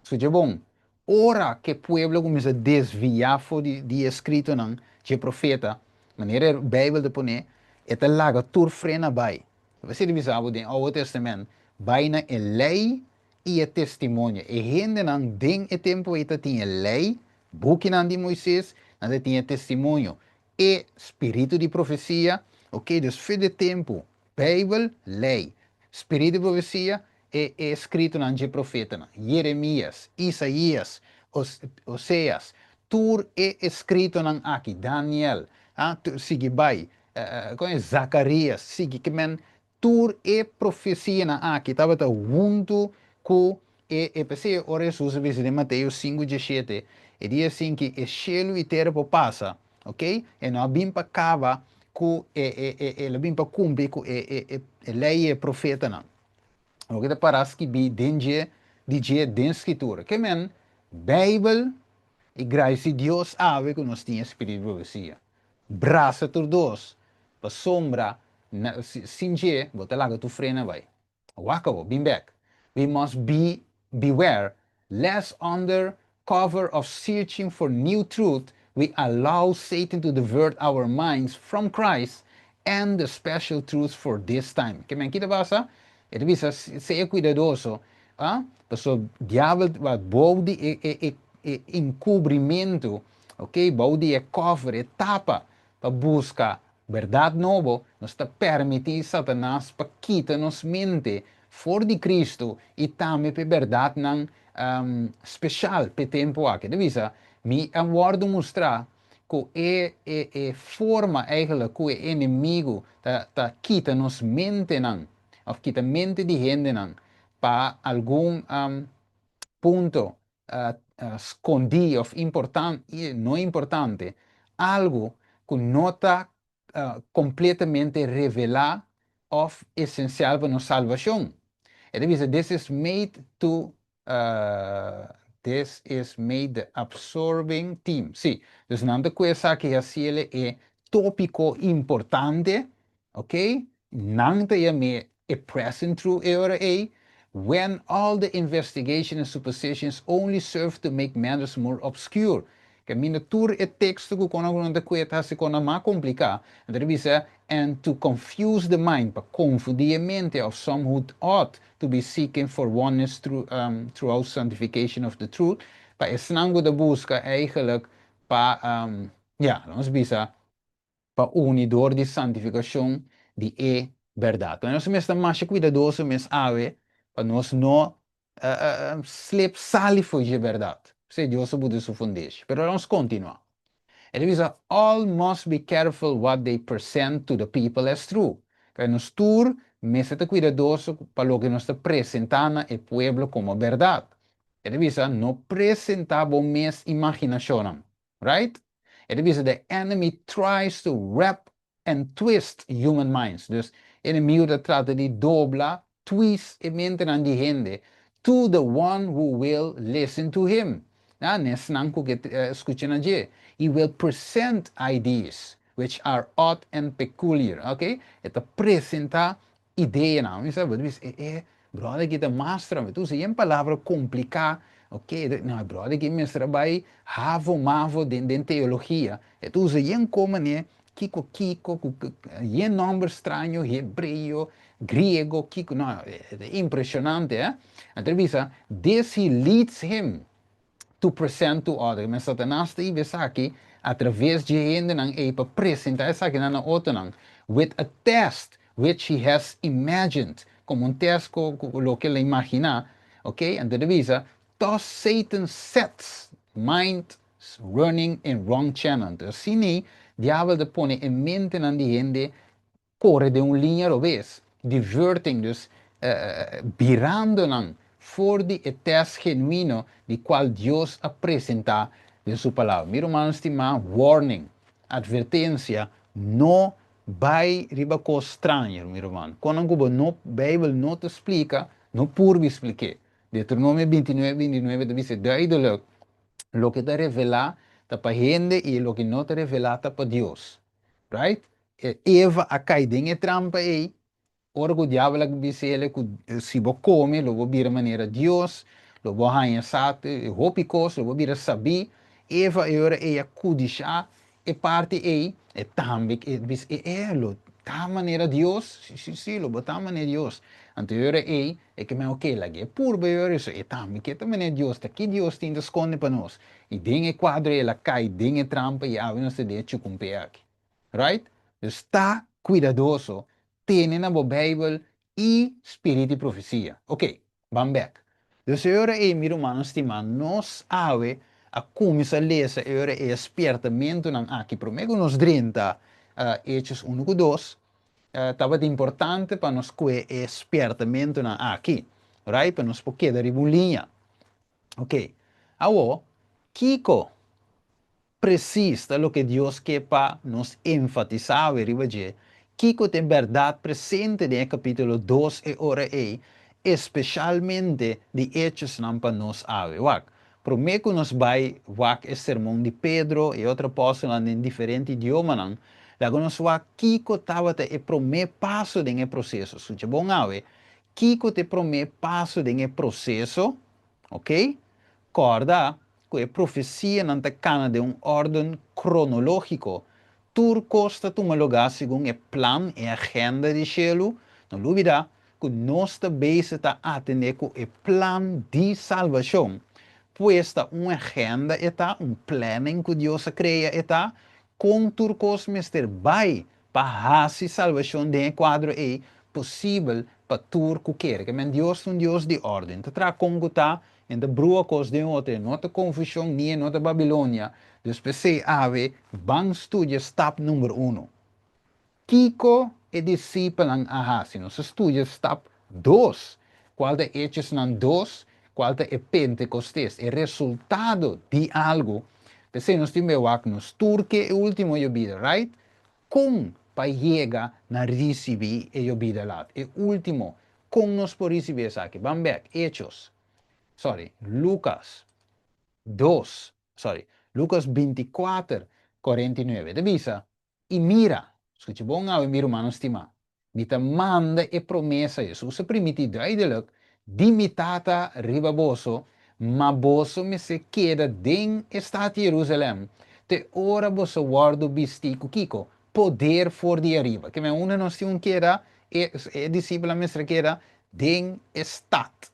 escucha bom, ora que o pueblo começa a desviar de escrito não, de profeta, maneira a Bíblia de poner, é te laga tur frena vai. Você divisava do Novo Testamento, vai na lei e a testemunha. E gente não tem o tempo que tinha lei, book não de Moisés, não tinha testemunho. E espírito de profecia, ok? Dus fim de tempo, Bíblia, lei. Espírito de profecia é escrito na de profeta, Jeremias, Isaías, Oséias. Tur é escrito na aqui, Daniel, sigue vai, Zacarias, sigue que men, tur é profecia na aqui, estava junto com pensei, ora Jesus diz de Mateus 5:17, e diz assim que o cielo e terra passa, ok? E não bem para cava, com ele bem para cumprir com a lei e profeta não. O que parece que bi DJ den escritura. Que men, Bíblia e graça de Deus ave que nós tínhamos espírito de profecia. Braça tur dos, para sombra, sinje, bota lá que tu frena vai. Wakabo, bim back. We must beware, lest under cover of searching for new truth, we allow Satan to divert our minds from Christ and the special truth for this time. Que men, kita basa? Ele bisa ser cuidadoso, Porque o diabo vai bode encobrimento, ok? Bode cover, tapa para buscar verdade nova, nos está permitir Satanás para quitar nos mente fora de Cristo e também para verdade não especial para tempo aqui. Devisa, me aguardo mostrar que forma eigenlijk que o inimigo tá quita nos mente não, of quita mente de gente não, para algum ponto escondido ou importante, não importante, algo que não está completamente revelado ou essencial para nossa salvação. Ele diz, this is made the absorbing team. Sim, então não é coisa que assim é tópico importante, ok? Não é me é present through era when all the investigation and suppositions only serve to make matters more obscure. Que miniatura é texto que quando não coisa se quando mais complicado. Então diz, and to confuse the mind, para confundir a mente of some who ought to be seeking for oneness throughout sanctification of the truth. Para esse nango da busca eigenlijk para, vamos dizer, para unidor de santificação de verdade. Então, nós estamos mais cuidadosos, mas para nós não slip sali fugir verdade. Se Deus pode se fundir. Mas vamos continuar. Ele diz, all must be careful what they present to the people as true. Que nos tour, mas está cuidadoso para lo que nos está apresentando ao pueblo como verdade. Ele diz, não apresentamos mais imaginação. Right? Ele diz, the enemy tries to wrap and twist human minds. Dus, o inimigo trata de doblar, twist e mente de gente to the one who will listen to him. Nesse nanco que escuchen allí. He will present ideas which are odd and peculiar, ok? Esta presenta ideia, não? Sabe? Brother, que te mostra, tu se em palavra complicada, ok? Não, brother, que me trabalha havo, mavo, de teologia. E tu se em como, né? Kiko, em nome estranho, hebreu, grego, Kiko, não, é impressionante, eh? Entrevista, this he leads him to present to others. Mas Satanás está aqui através de gente para apresentar essa aqui na outra with a test which he has imagined, como teste lo que ele imagina, ok? Então divisa, thus Satan sets mind running in wrong channel. Então assim, diabo te põe em mente de gente corre de linha ao vez, diverting, dus virando for de teste genuíno de qual Deus apresenta de sua palavra. Meu irmão estima, warning, advertência, não vai riba com estranho, meu irmão. Quando a Bíblia não te explica, não por me explicar. Deuteronômio 29 diz duidelijk, lo que te revela está para gente e lo que não te revela está para Deus. Right? Eva a cair em trampa aí, ora que o diabo disse ele que se você come, lo vou vir a maneira Deus, lo vou ganhar sate, hópicos, lo vou vir a saber, Eva ora é cudichar, e parte aí, e também, e diz, lo, tá maneira Deus, sim, lo tá maneira Deus. Então ora é que me ok, lá é puro, isso, e também, que tá maneira Deus, tá que Deus tem de esconde para nós. E tem quadro, ela cai, tem trampa, e a nós de chucumpé aqui. Right? Está cuidadoso, tem na Bíblia e Espírito e profecia. Ok, vamos back. Então, agora é, meu irmão, estimado, nós a começar a ler, agora é espertamento aqui, por meio nos 30, Hechos 1 e 2, estava importante para nós que é espertamento aqui, right? Para nós poder dar uma linha. Ok, agora, Kiko, precisa lo que Deus quer para nos enfatizar, que tem verdade presente no capítulo 2 e ora é, especialmente de Hechos não para nós ave. Prometo que nos vai o sermão de Pedro e outro apóstolo em diferente idioma não. Lago nos Kiko estava o primeiro passo do processo. Suja bom ave. Kiko te primeiro passo do processo, ok? Corda que a profecia não está de ordem cronológico. Tudo costa tomar lugar segundo o plano e agenda de cielo. Não duvida que nossa base está atender com o plano de salvação. Pois uma agenda está, planning que Deus cria está, com tudo costa mister vai para a salvação de quadro é possível para tudo que quer. Que Deus é Deus de ordem. Está com está en de broer kos de outra, nota confusão nem nota Babilônia. Dus PC ave, bang studia stap número 1. Kiko e discípulo ahá, se nos estudia stap 2. qual de Hechos nan 2, qual de Pentecostés. O resultado de algo, pensei nos time wak nos turque e último yo vida, right? Com para llegar na receber e yo vida lá. E último, com nos por receber essa aqui. Vamos back, Hechos. Lucas 2, Lucas 24, 49. Divisa, e mira, escute bom, e mira, mano, estima. Mita manda e promessa, Jesus, se permite duidelijk, dimitata riba boso, ma boso me se queda den estado Jerusalém. Te ora boso guardo bistico kiko, poder for de arriba. Que me una não se queda, e discípula mestra queda, den estat,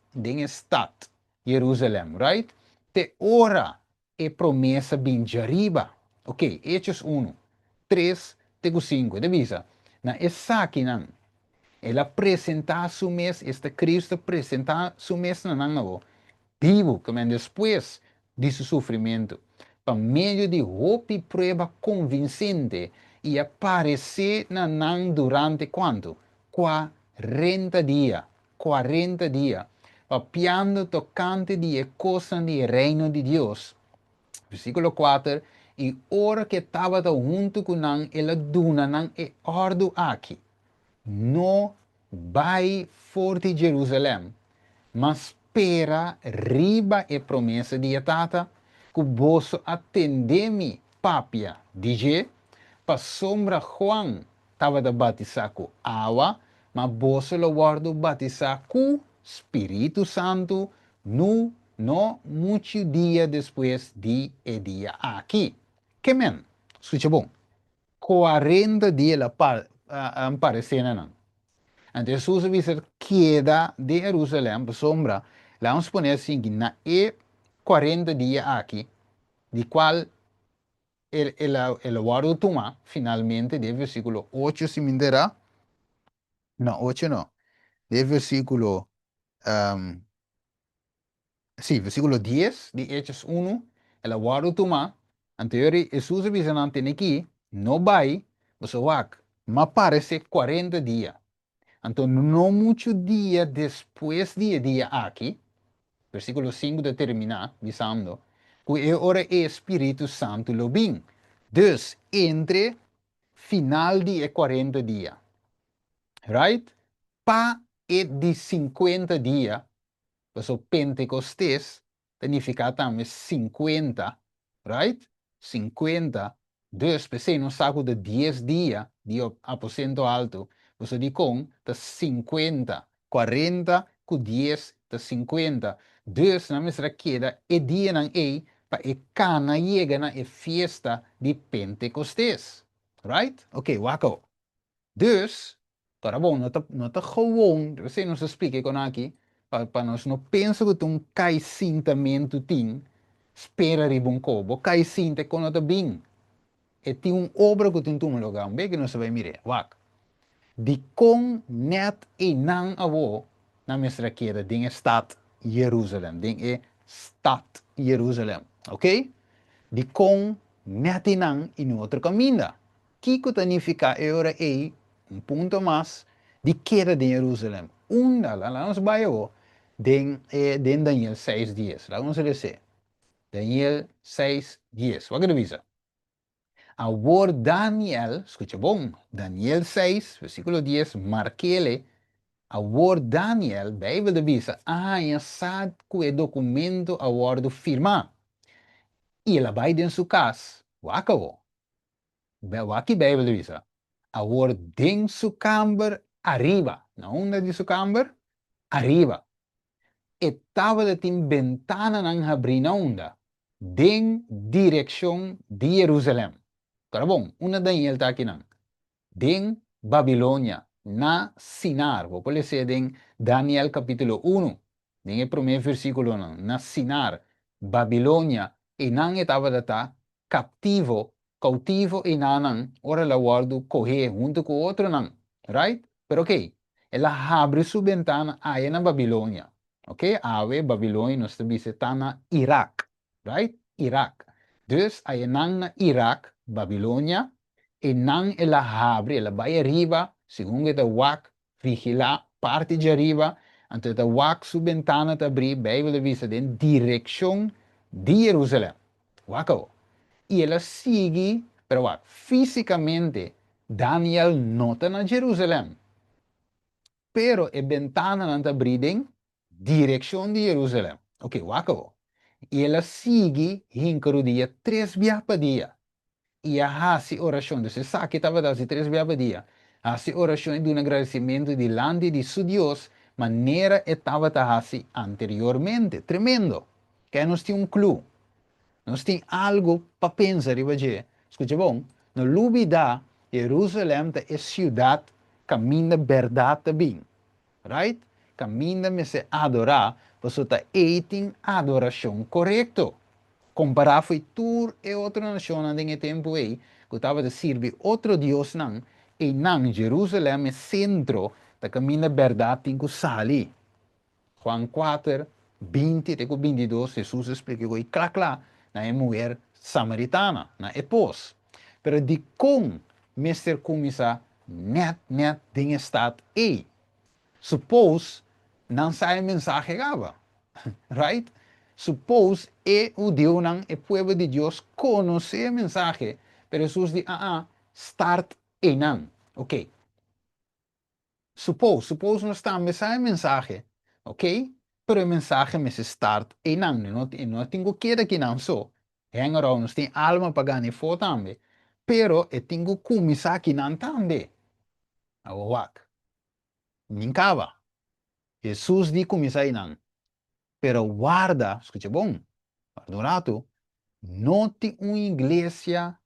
Jerusalém, right? Te ora e promessa bem de arriba. Ok, Hechos 1, 3, 5, divisa. Na essa aqui, não. Ela apresenta su mes, este Cristo apresenta su mes na nango, vivo, que depois de su sofrimento, por meio de hope e prueba convincente, e aparecer na nan durante quanto? 40 dias. 40 dias. Papiando tocante de coisas do reino de Deus. Versículo 4. E ora que estava junto com nan, ela duna nan e ordo aqui. No vai forte Jerusalém, mas espera riba e promessa de tata, que bosso atendemi papia, dije, pa sombra Juan estava de batizar com água, mas bosso lo guardo batizar com Espírito Santo no muito dia depois de dia aqui. Que men? Escuta bom. 40 dias la aparecendo não. Então, Jesus dice queda de Jerusalém, por sombra, lá vamos poner assim, que na 40 dias aqui, de qual el guardo toma, finalmente, de versículo 8 se me dará, no, 8 no, de versículo, um, sí, versículo 10 de Hechos 1, el guardo toma, anterior, Jesus dice aqui, no vai, você vai, mas parece 40 dias. Então, não muito dia depois de dia aqui, versículo 5 de terminar, dizendo, que ora é Espírito Santo lo bem. Dus, entre final de 40 dias, right? Pa e de 50 dias, o Pentecostés, significa também 50, right? 50, dus, pensei no saco de 10 dias de aposento alto, você diz com de 50, 40 com 10 de 50. Dus, na mesma queda, e dia não é, para e cana chega na e festa de Pentecostés. Right? Ok, wako. Dus, para bom, não tá gewoon, você não se explica com aqui, para nós não pensa que um caicintamento tem, espera ribon cobo, caicinte com o bem. E tem obra que tem um lugar, bem que não se vai mirar, wak. De com net e não avo, na mestra queda, de stad Jerusalém, de stad Jerusalém, ok? De com net e não em outro caminho. Que significa agora é ponto mais de queda de Jerusalém. Lá nos bairros, de Daniel 6 dias. Lá vamos dizer. Daniel 6 dias. Wat que visa? A word Daniel, escucha bom, Daniel 6, versículo 10, marquele, a word Daniel, Bijbel de visa, sad que documento a word firma. E ela vai em sua casa, wakawo. Waki Bijbel de visa. A word den sua câmara arriba. Na onda de sua câmara, arriba. Estava de tem ventana nang abrir na onda. Den direção de Jerusalém. Tá bom? Una Daniel tá aqui não. Den Babilônia, na Sinar. Vou poder ser den Daniel capítulo 1. Den o primeiro versículo não. Na Sinar, Babilônia. E não estava de tá cautivo e não. Ora la guardo correr junto com outro não. Right? Pero ok. Ela abre sua ventana aí na Babilônia. Ok? Ave Babilônia nós está na Irak. Right? Irak. Dus, aí na Irak, Babilônia, e não ela abre, ela vai arriba, segundo o WAC, vigilar parte de arriba, Então, a wak su ventana te abrir, Bijbel avisa em direção de Jerusalém. Wako. E ela sigue, pero wak, fisicamente, Daniel nota na Jerusalém. Pero a ventana não está abrindo em direção de Jerusalém. Ok, wako. E ela sigue, hinkaro dia, 3 dias por dia. E a hace oração, você sabe que estava dando 3 dias por dia. Hace oração de um agradecimento delante de seu Deus, maneira estava a fazer anteriormente. Tremendo. Que nós temos clue. Nós temos algo para pensar, Ribaje. Escuta bom, no Lubida, Jerusalém é cidade, caminho de verdade também. Right? Caminho de se adorar, você está eating adoração correto. Comparar foi tur e outra nação em tempo aí, que estava a servir outro Deus não, e não, Jerusalém é centro da caminho de verdade tem que sair. Juan 4, 20 e 22, Jesus explica que claro, na mulher samaritana, na epos. Pero de com Mr. Kumisa net ding estado e. Suppose não sai mensagem gava. Right? Suppose o Deus não é povo de Deus conhecer a mensagem. Pero Jesus diz, start e não. Ok. Suppose não está a mensagem. Ok? Pero a mensagem me se start e não. Não tenho que aqui não só. Hang around, nós tem alma para ganhar for também. Pero eu tenho que começar aqui não também. Awak. Nincava. Jesus diz começar aí não. Pero guarda, escute bom, guarda não tem uma igreja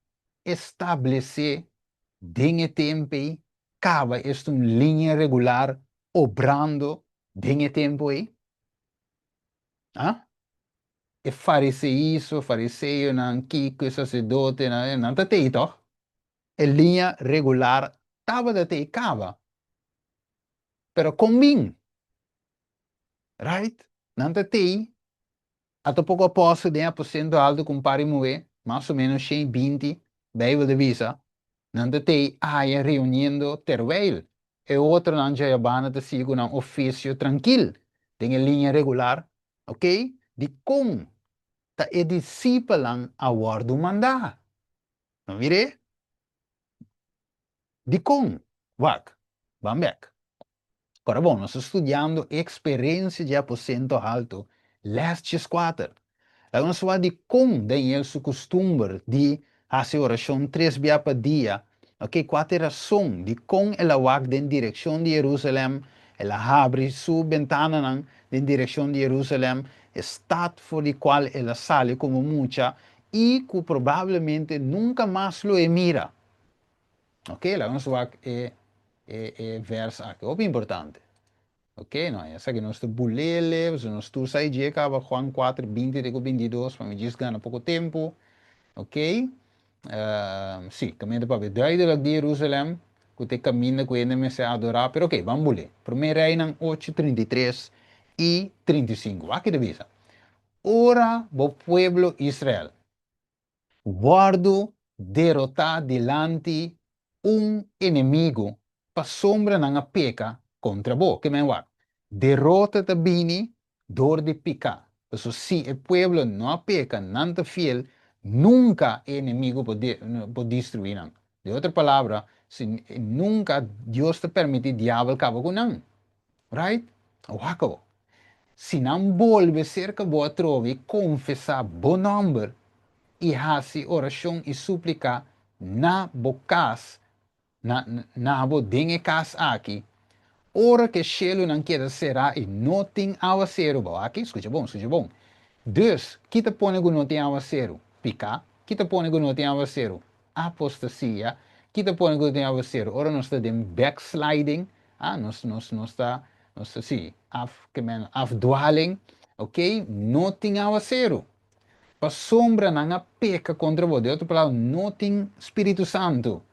estabelecer dentro tempo aí, cava esta uma linha regular obrando dentro tempo aí. Ah? E fariseu, não, kiko, sacerdote, não está teito. É linha regular, estava de ter cava. Pero combin, right? Não está ter. Até pouco após, 10% alto com pari moe, mais ou menos 120, Bijbel de visa. Não tem aí reunindo terwijl. E outro não já bana de sigo um ofício tranquilo. Tem a linha regular, ok? De com ta e discípulo a guardo mandar. Não mire? De com, wak, vamos back. Agora, bom, nós estamos estudando experiência de aposento alto, lestes 4. Agora nós vamos de como Daniel se costume de fazer oração 3 dias por dia. Ok, qual é a razão de como ela vai em direção de Jerusalém, ela abre sua ventana em direção de Jerusalém, estado por o qual ela sai como muita e que provavelmente nunca mais lo mira. Ok, agora nós vamos verso aqui, é importante. Ok, não, essa aqui nós bulele, nós tu sai de acaba Juan 4, 20 e 22, para me diz ganha pouco tempo, ok? Sim, caminho para ver, duidelijk de Jerusalém, que te caminha com ele, me se adorar, pero ok, vamos bulele. Primeiro aí, 8, 33 e 35, aqui de visa. Ora, o pueblo Israel, guardo derrotar delante inimigo, para sombra não peca contra vos. Que me guarda? Derrota te bini dor de picar. Então, se o pueblo não peca, não te fiel, nunca o inimigo pode destruir. Não. De outra palavra, se nunca Deus te permite diabo acabar com não. Right? O acabou. Se não volve cerca boa trove, confessar bom nome, e hasi oração e súplica na bocas, na bodinha cas aqui, ora que chelo não quer será e não tem aguaceiro, aqui, escuta bom, escuta bom. Dus, kita põe que não tem aguaceiro, pica, kita põe que não tem aguaceiro, apostasia, kita põe que não tem aguaceiro, ora nós está em backsliding, nós está, sim, afdwaling, ok, não tem aguaceiro. A sombra não peca contra você. De outra palavra, não tem Espírito Santo.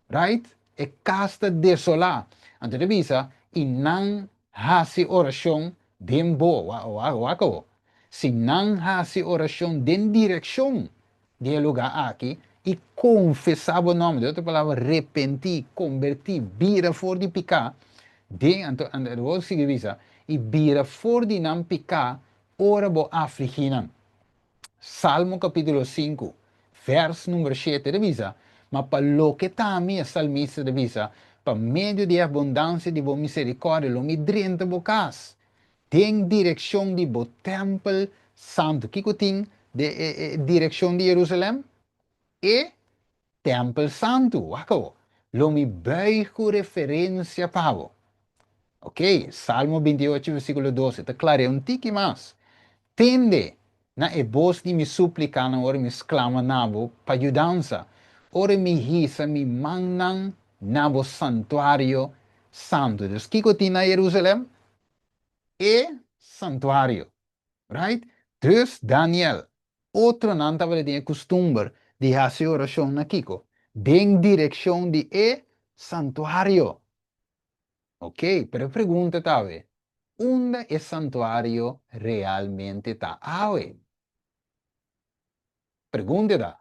Right? É casta desolada. Então, revisa, e não hace oração de boa. Se não hace oração de direção de lugar aqui, e confessar o nome, de outra palavra, arrepentir, convertir, vira fora de picar, de, então, vou seguir, e bira for di nan pica, ora bo afliginan. Salmo capítulo 5, verso número 7 revisa, mas para lo que tami a salmista revisa, para meio de abundância de boa misericórdia, lo midriente bocas, tem direção de bo templo santo, que tem direção de Jerusalém? E templo santo, wako, lo mi buigo referência pavo. Ok, Salmo 28, versículo 12, te clare um tique mais. Tende, na e voz de me suplicando, ora me exclama nabo, pa ajudança. Ora me risa, me mandan nabo santuário santo. Dus kiko na Jerusalém e santuário, right? Dus Daniel, outro não estava de costume de fazer oração na kiko. Den direção de e santuário. Ok, pero pergunta tave, onde é santuário realmente está? Pergunta da.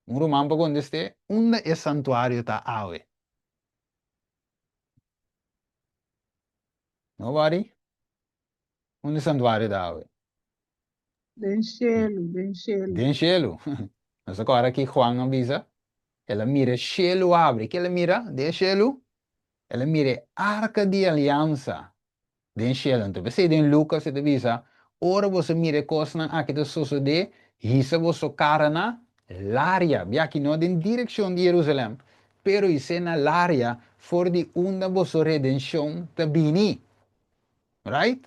Un romano quando este, onde é santuário está ave? Nobody? Onde é santuário da ave? Benchelo, benchelo. Den cielo. Mas agora que Juan avisa, ela mira cielo abre. Que ela mira? Den cielo? Ela mira arca de aliança. Den cielo. Então, você em Lucas, você avisa, ora você mira coisa aqui do suceder, isso você cara na l'área, aqui não em direção de Jerusalém, pero isso é na l'área, for de onde você redenção está vindo. Right?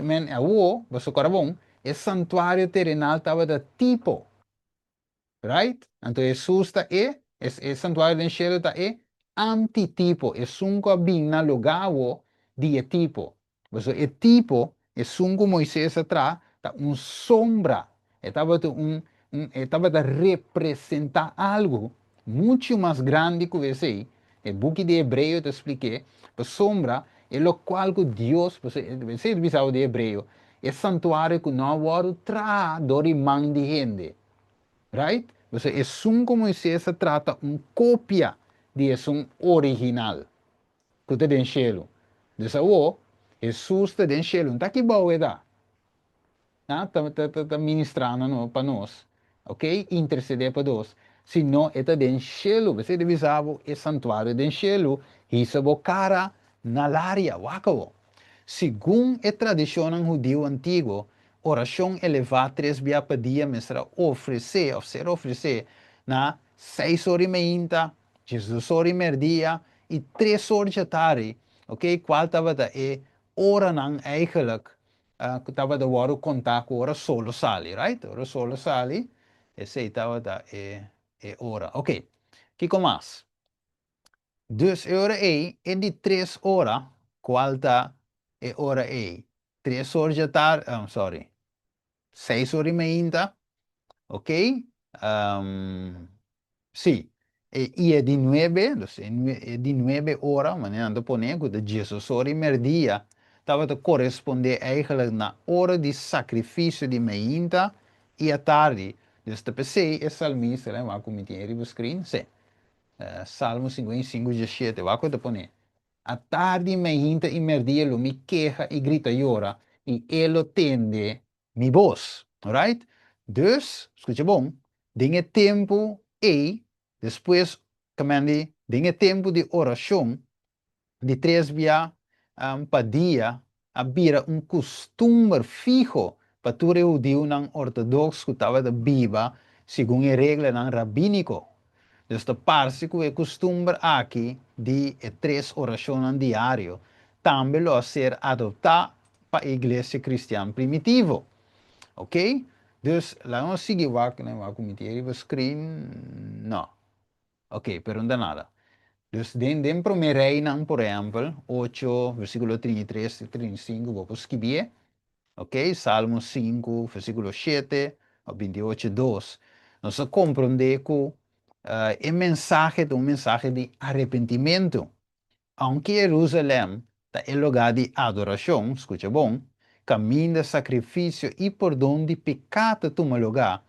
Men a wo, você corabon, é santuário terrenal estava da tipo. Right? Então Jesus está é santuário do cielo está antitipo, é sunco bem na lugar de tipo. Você é tipo, é sunco Moisés atrás, tá sombra, estava a representar algo muito mais grande que você. O book de Hebreu te expliquei, a sombra é o qual que Deus, você visão de Hebreu, é santuário que não vai tra do mão de gente. Right? Você é Moisés trata cópia de original que está no cielo. Então, Jesus está no cielo. Não está aqui boa, está ministrando para nós. Ok? Interceder para nós. Se não, está no cielo. Você deve saber, é santuário do cielo. Isso é cara na área. Wacao. Segundo a tradição judeu antigo, oração elevada 3 vezes por dia, mas será oferecer na 6 horas e meia, 18 horas e meia e 3 horas da tarde, ok? Qual estava da hora não eigenlijk, que estava da hora contar com hora solo sali, right? Hora solo sali, esse estava da hora, ok? Que mais? Dus hora é de 3 horas, qual está hora é? 3 horas da tarde, sorry, 6 horas e meia, ok? Sim, e é de 9, é de 9 horas, mas não poner que de 16 horas e meia, estava a corresponder eigenlijk na hora de sacrifício de meia e a tarde. Dus de PC é salmista, né? Vai cometer o screen, sim. Salmo 55, 17, vai que poner. A tarde meia e meia lo me queja e grita e ora, e ele tende mi voz, alright? Dus, escuta bom, dinhe tempo e, depois, comande, dinhe tempo de oração, de 3 vezes para dia, habira costume fijo para tu judeu não ortodoxo que estava da Bíblia, segundo a regra não rabínico. Então, parece que é costume aqui de 3 orações diário, também lo ser adotado para a igreja cristã primitiva. Ok? Dus, laten we seguir waar ik cometer o screen. Não. Ok, pero não dá nada. Dus, den primeira reina, por exemplo, 8, versículo 33 e 35, vou escrever. Ok? Salmo 5, versículo 7 a 28, 2. Nós compreendemos que é mensagem de mensagem de arrependimento. Aunque Jerusalém é lugar de adoração, escuta bom, caminho de sacrifício e perdão de pecado toma lugar,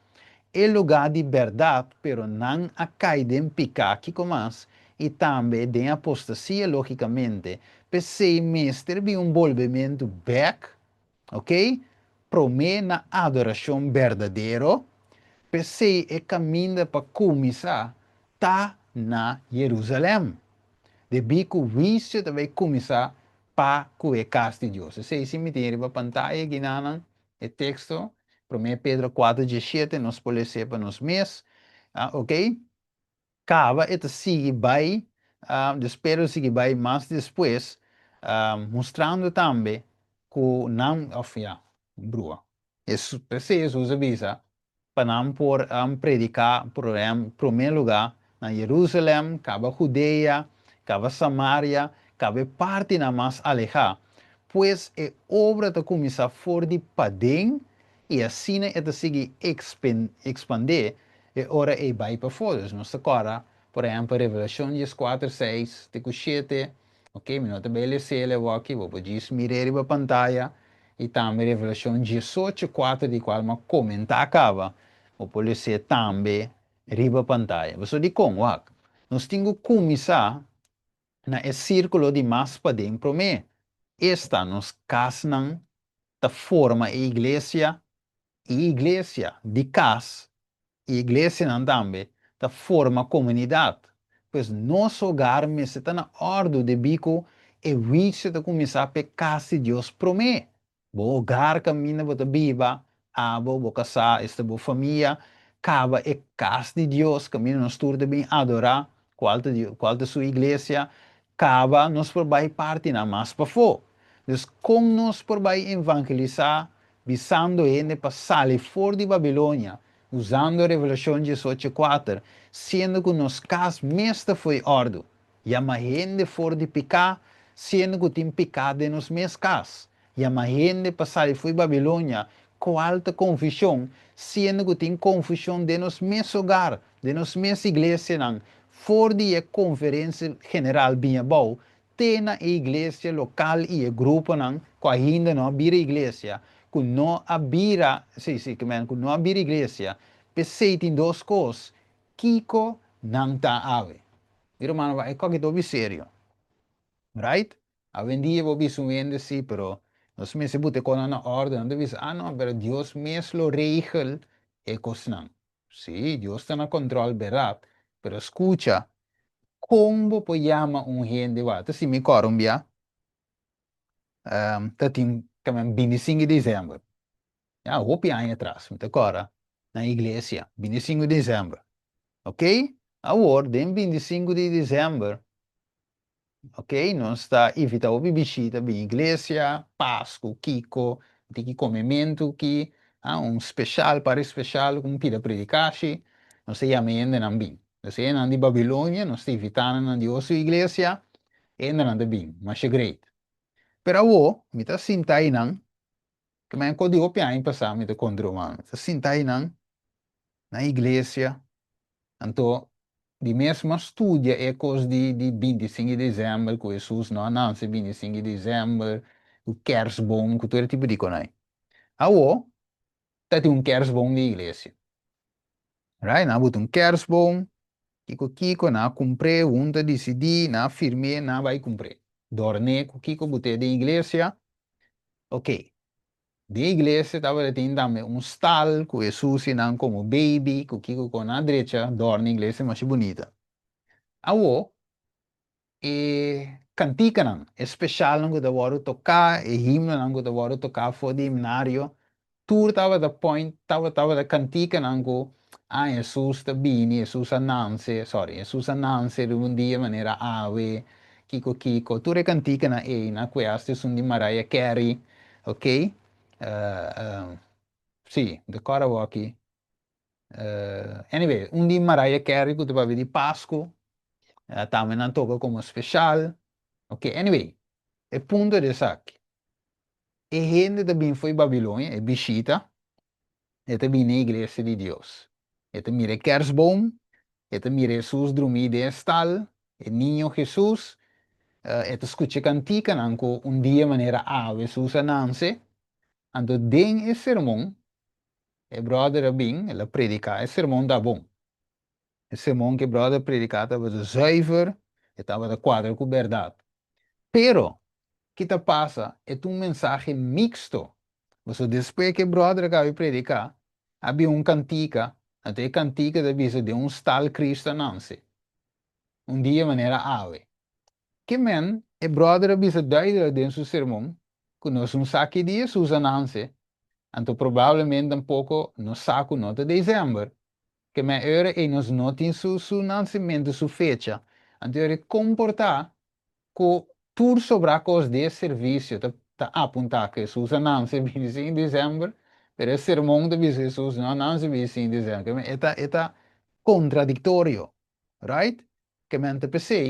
é lugar de verdade, pero não a cair em pecado que começa, e também de apostasia, logicamente, Pensei, mestre, vi um envolvimento back, ok? Promê na adoração verdadeiro. Pensei, é caminho para começar, tá na Jerusalém. De bico vício também começar para o casa de Deus. Se me tem para pantalla aqui na o texto, 1 Pedro 4:17, nós podemos ser para nos mês, ok? Cava, esta sigue vai, espero sigue vai mais depois, mostrando também que não, brua. Isso, preciso usa visa para não por predicar, em primeiro lugar, na Jerusalém, cava Judeia, cava Samaria, cava parte na mais alejada. Pois é obra de começar fora de padem e assim é sigue expandir e ora é vai para fora. Nós agora, por exemplo, Revelação 4, 6, de 7, ok, me nota bem ele aqui, vou poder mirar a pantalla e também Revelação 18, 4, de qual me comentar acaba, vou poder ser também riba pantalla. Você de como, nós temos que começar na círculo de mais para dentro, esta nos casam da forma a igreja e igreja de casa e igreja não também da forma a comunidade. Pois nosso hogar me está na ordem de bico e wish de começar a pecar se Deus promete. Bo hogar caminha bota viva, abo bo casar esta boa família, cava e casa de Deus, caminha nos turno bem adorar, qual de sua igreja, cava nos por vai parte na mais para fora. Então, como nós por vai evangelizar, visando ele para sair fora de Babilônia, usando a Revelação 18:4, sendo que nos casos mesmo foi ordem, e a gente fora de pecar, sendo que tem pecado em nos meus casos, e a gente para sair fora de Babilônia, com alta confusão, sendo que tem confusão de nos meus hogar, de nos meus igrejas, fora de conferência general bem boa, tem a igreja local e o grupo não, que ainda não abrir a igreja, que não abira, que não abrir a igreja, pensei em duas coisas, Kiko não está ave. Meu irmão, é que estou sério, right? A vendia vou visualizando sim, pero nós me se bote com a ordem, não deve não, pero Deus mesmo regel e coisa não. Sim, Deus está no controle, verdade, pero escucha, como podemos gente, se me Colombia, tá tem, como 25 de dezembro, roupa aí atrás, me agora, na igreja, 25 de dezembro, ok? Agora, dem 25 de dezembro, ok? Nós está evitando visita bem igreja, Páscoa, Kiko, tem que comimento que especial para especial, com pida predicache, não sei ainda não bem. Não sei não de Babilônia, nós está evitando na de outra igreja, ainda não de bem, mas é great. Pero me está sinta aí não, que me encodi o piano passar me está contra o mano, está sinta aí não, na igreja, então de mesma estudia é coisa de 25 de dezembro, que Jesus não anúncia 25 de dezembro, o kerstboom, que todo tipo de coisa. Awo, tá tem kerstboom de igreja. Right? Na botar kerstboom, Kiko, na cumpre, unta decidi, na firme, na vai cumprir. Dorne, Kiko, botei de igreja, ok. De igreja, estava tendo também stall, com Jesus, não como baby, com Kiko com a direita, dorme, igreja mais bonita. Awo, cantica não, especial não que eu tocar, himno não que eu tocar fora de himnário, tudo estava da point, estava da cantica não que Jesus está bem, Jesus ananse, Jesus ananse de um dia maneira ave, Kiko, tudo é cantica na questa são de Mariah Carey, ok? Sim, decora aqui. Anyway, um dia Mariah Carey que tu vai ver de Páscoa, também não toca como especial, ok? Anyway, o ponto é aqui. E gente também foi Babilônia, e visita, e também na igreja de Deus. E também mira Kersboom, e também mira Jesus dormir de estal, e ninho Jesus, e te escuta cantica, nanco um dia maneira ave Jesus ananse, ando den e sermão, e brother bem, ela predica, e sermão da bom. E sermão que brother predicava da zuiver, e estava da quadra com verdade. Pero, que te pasa é um mensaje mixto. Você depois que brother acaba de predicar, havia um cantica, até cantica de visa de um tal cristananse. Um dia maneira ave. Que men, e brother avisa duidelijk de su sermão, que nós um saque de Jesus ananse, então provavelmente um pouco no saco nota de dezembro, que me era e nos notin su nascimento, su fecha, então ele comportar que tudo sobre a coisa de serviço, tá apontar que Jesus ananse vive em dezembro, pero o sermão de Jesus não ananse vive em dezembro, que é contraditório, right? Que me pensei,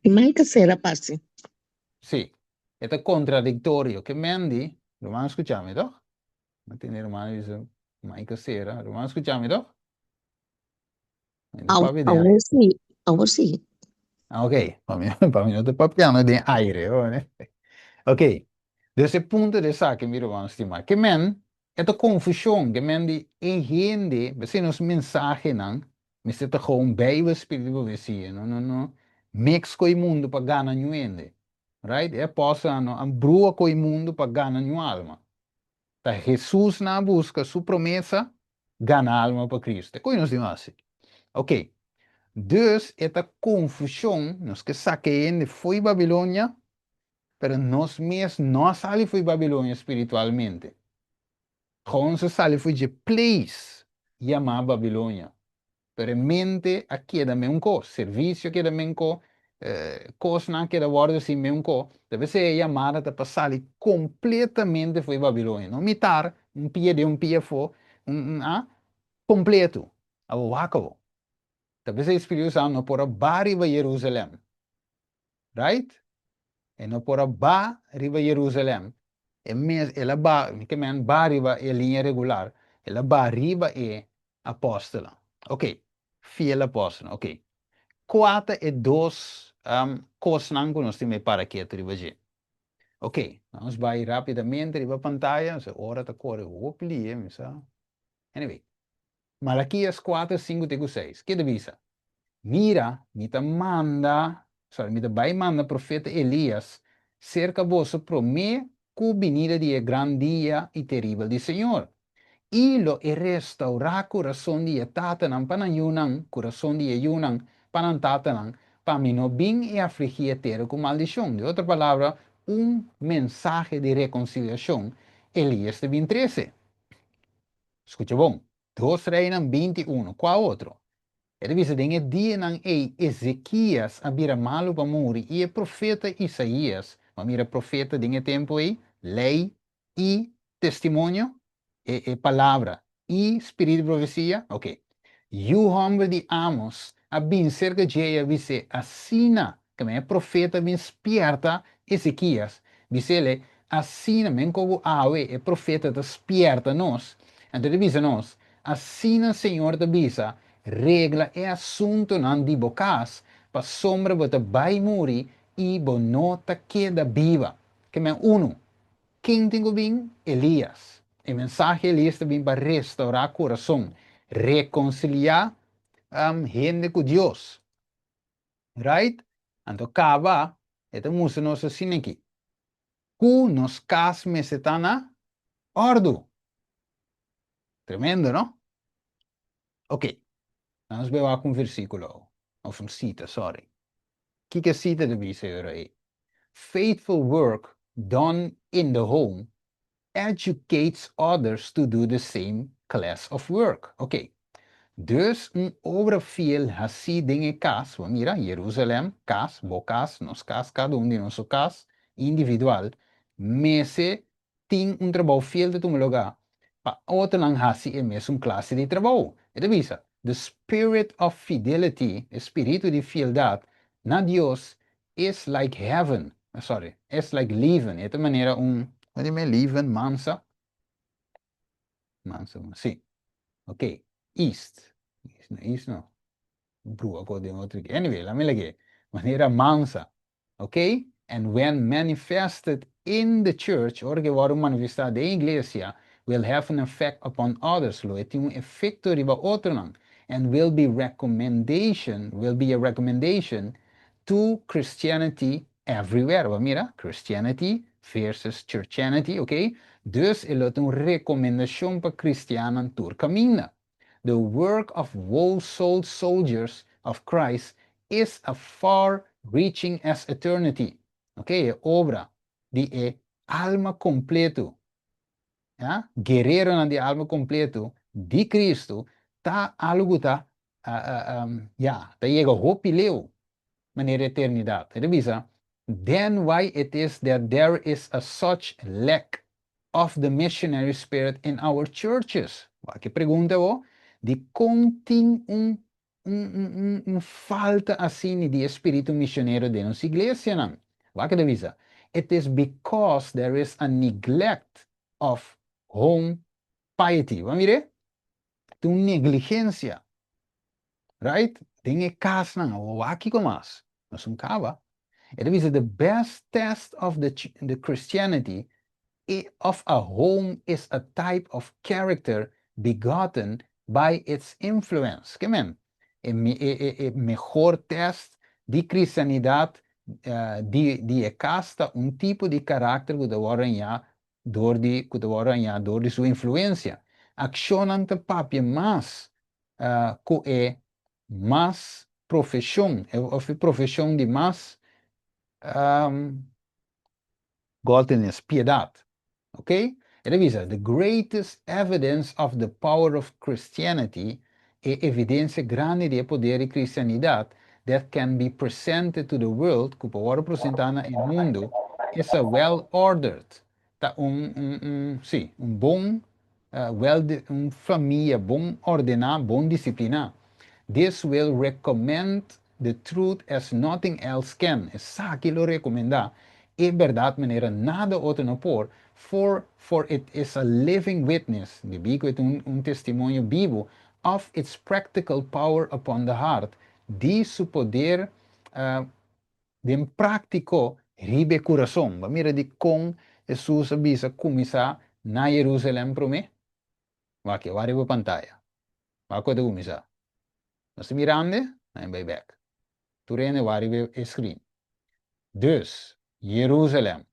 E mais que será parte. sì, è contraddittorio che Mandy, Romano scusami, no? Ma te Romano dice, ma che sera, Romano scusami, no? A, Depois a vedere. você, a você. Ah, ok, para mim não te papiano de aire, oh, né? Ok, desse ponto de saque, mi Romano estimar, que men, esta confusão, que men de gente, você nos mensagem, não, me se te gewoon bij we spiritual visie, no, mix com o mundo para ganhar nuende, right? É possa, no, ambrua com o mundo para ganhar nu alma. Tá Jesus na busca, sua promessa, ganhar alma para Cristo. É coisa assim. Ok. Dus, esta confusão, nós que saqueien de foi Babilônia, pero nós mesmos não saímos foi Babilônia espiritualmente. Gewoon se saímos foi de place, chamar Babilônia. Pero mente aqui da um co, serviço aqui da um co, coisa não queda guarda assim um co, deve ser chamada para passar completamente foi Babilônia. Não mitar um pie for, completo. Abo acabou. Deve ser Espírito Santo não por bari va Jerusalém, right? E não por ba riba Jerusalém. E mes ela ba, que men ba riba é linha regular. Ela ba riba é apóstola. Ok. Fiel apóstola. Ok. Quatro e dois coisas que nós temos para aqui, ok, vamos vai rapidamente para a pantalla, se hora está correndo, opli, anyway, Malaquias 4, 5, 6, que divisa? Mira, me vai manda profeta Elias, cerca vosso promê que venida de gran dia e terrível do Senhor. E lo e restaurar coração de tatanan panayunan, coração de ayunan panantatanan, para mim não bem e afligir terra com maldição. De outra palavra, mensaje de reconciliação. Elias de 13. Escucha bom. 2 Reina 21. Qual outro? Ele diz que dia não é Ezequias a vira malo para morrer e é profeta Isaías. Mas mira profeta de tempo aí, lei e testemunho e palavra e espírito de profecia. Ok. E o homem de Amos a bem cerca de ela disse assina que é profeta bem esperta Ezequias. Disse ele assina men como awe é profeta despierta nós. Então ele diz nós assina Senhor da bisa regla é assunto não de bocas, para sombra bota vai morrer e bonota queda viva. Que é uno. Quem tem bem? Elias. O mensagem Elias também para restaurar o coração, reconciliar gente com Deus. Right? Então, acaba, então, música nós assim aqui. Cu nos cas mesetana ordo. Tremendo, não? Ok. Vamos ver um versículo. Ou uma cita, sorry. Que cita de dizer aí? Faithful work done in the home educates others to do the same class of work. Ok. Dus obra fiel assim em casa, mira, Jerusalém, casa, bocas, nos cas, cada de nosso cas, individual, mas tem trabalho fiel de um lugar. Para outro não assim é mesmo classe de trabalho. É visa, the spirit of fidelity, espírito de fieldade, na Deus, is like heaven. Sorry, is like living. É de maneira what do you mean, living, mansa? Mansa, sim. Ok, east. East no. Brua ko de outro. Anyway, la me lagi. Manera mansa. Okay? And when manifested in the church, or que varu manifestado em igreja, will have an effect upon others. Lo, tem efeito riba outro não. And will be a recommendation to Christianity everywhere. Mira, Christianity versus Churchianity, ok? Dus er wordt een recommendation para cristianen door caminho. The work of whole-souled soldiers of Christ is a far-reaching as eternity. Ok? Obra de alma completo. Ja? Guerreiro na de alma completo de Cristo, tá algo tá, ja, tá chega hope leu, maneira eternidade. Revisa. Then why it is that there is a such lack of the missionary spirit in our churches? Que pergunta eu? De contém falta assim de espírito missionário de nossa igreja, não? Que revisa. It is because there is a neglect of home piety. Vamos ver? Tem negligência, right? Tem casa, não? Aqui como as? Nós não cava. It is the best test of the Christianity of a home is a type of character begotten by its influence. Que men? Mejor test de cristianidade de casta um tipo de caráter que deveria door de sua influência. Accionante papia mais que é mais profissão, ou profissão de mais godliness, piedade. Okay? Revisa, the greatest evidence of the power of Christianity é evidência grande de poder de cristianidade that can be presented to the world, que pode apresentar no mundo, is a well-ordered, tá, sim, bom, família bom ordenar, bom disciplinar. This will recommend the truth as nothing else can. Essa que lo recomenda. É verdade, maneira nada outro não por. For it is a living witness. De bico é testemunho vivo of its practical power upon the heart. De su poder de prático ribe coração. Mira de com Jesus avisa começar na Jerusalém para mim. Vai que vai pantalla. Vai que começar. Nós mirando, en bij back. Toen waren we screen. Dus, Jeruzalem,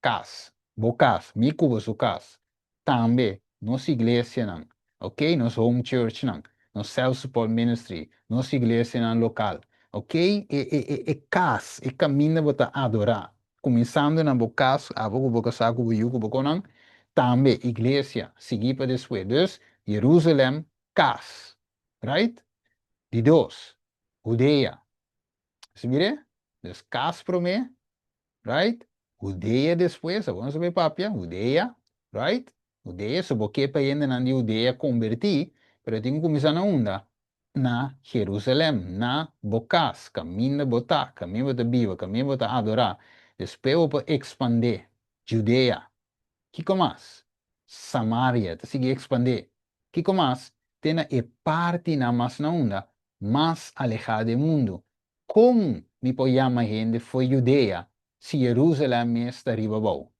cas, bocas, micubo su cas. Também, nossa igreja não. Ok? Nossa home church não. Nosso self-support ministry. Nossa igreja não local. Ok? Cas, caminho para adorar. Começando na bocas, a boca saco, buiuco, boconang. Também, igreja, seguir para depois. Dus, Jerusalem, cas. Right? De dos, Judea. ¿Se mire? Descas promé, right? Judea después, vamos a ver papia, Judea, right? Judea, so porque para ir na Judea convertir, pero tengo que começar na onda, na Jerusalém, na bocas, caminho botar, caminho botar viva, caminho botar adorar. Depois eu vou expandir, Judea. Que mais? Samaria, te sigue expandir. Que mais? Tem a parte na mais na onda, mais alejada do mundo. Como me poiama gente foi Judea, se Jerusalém está ribabou?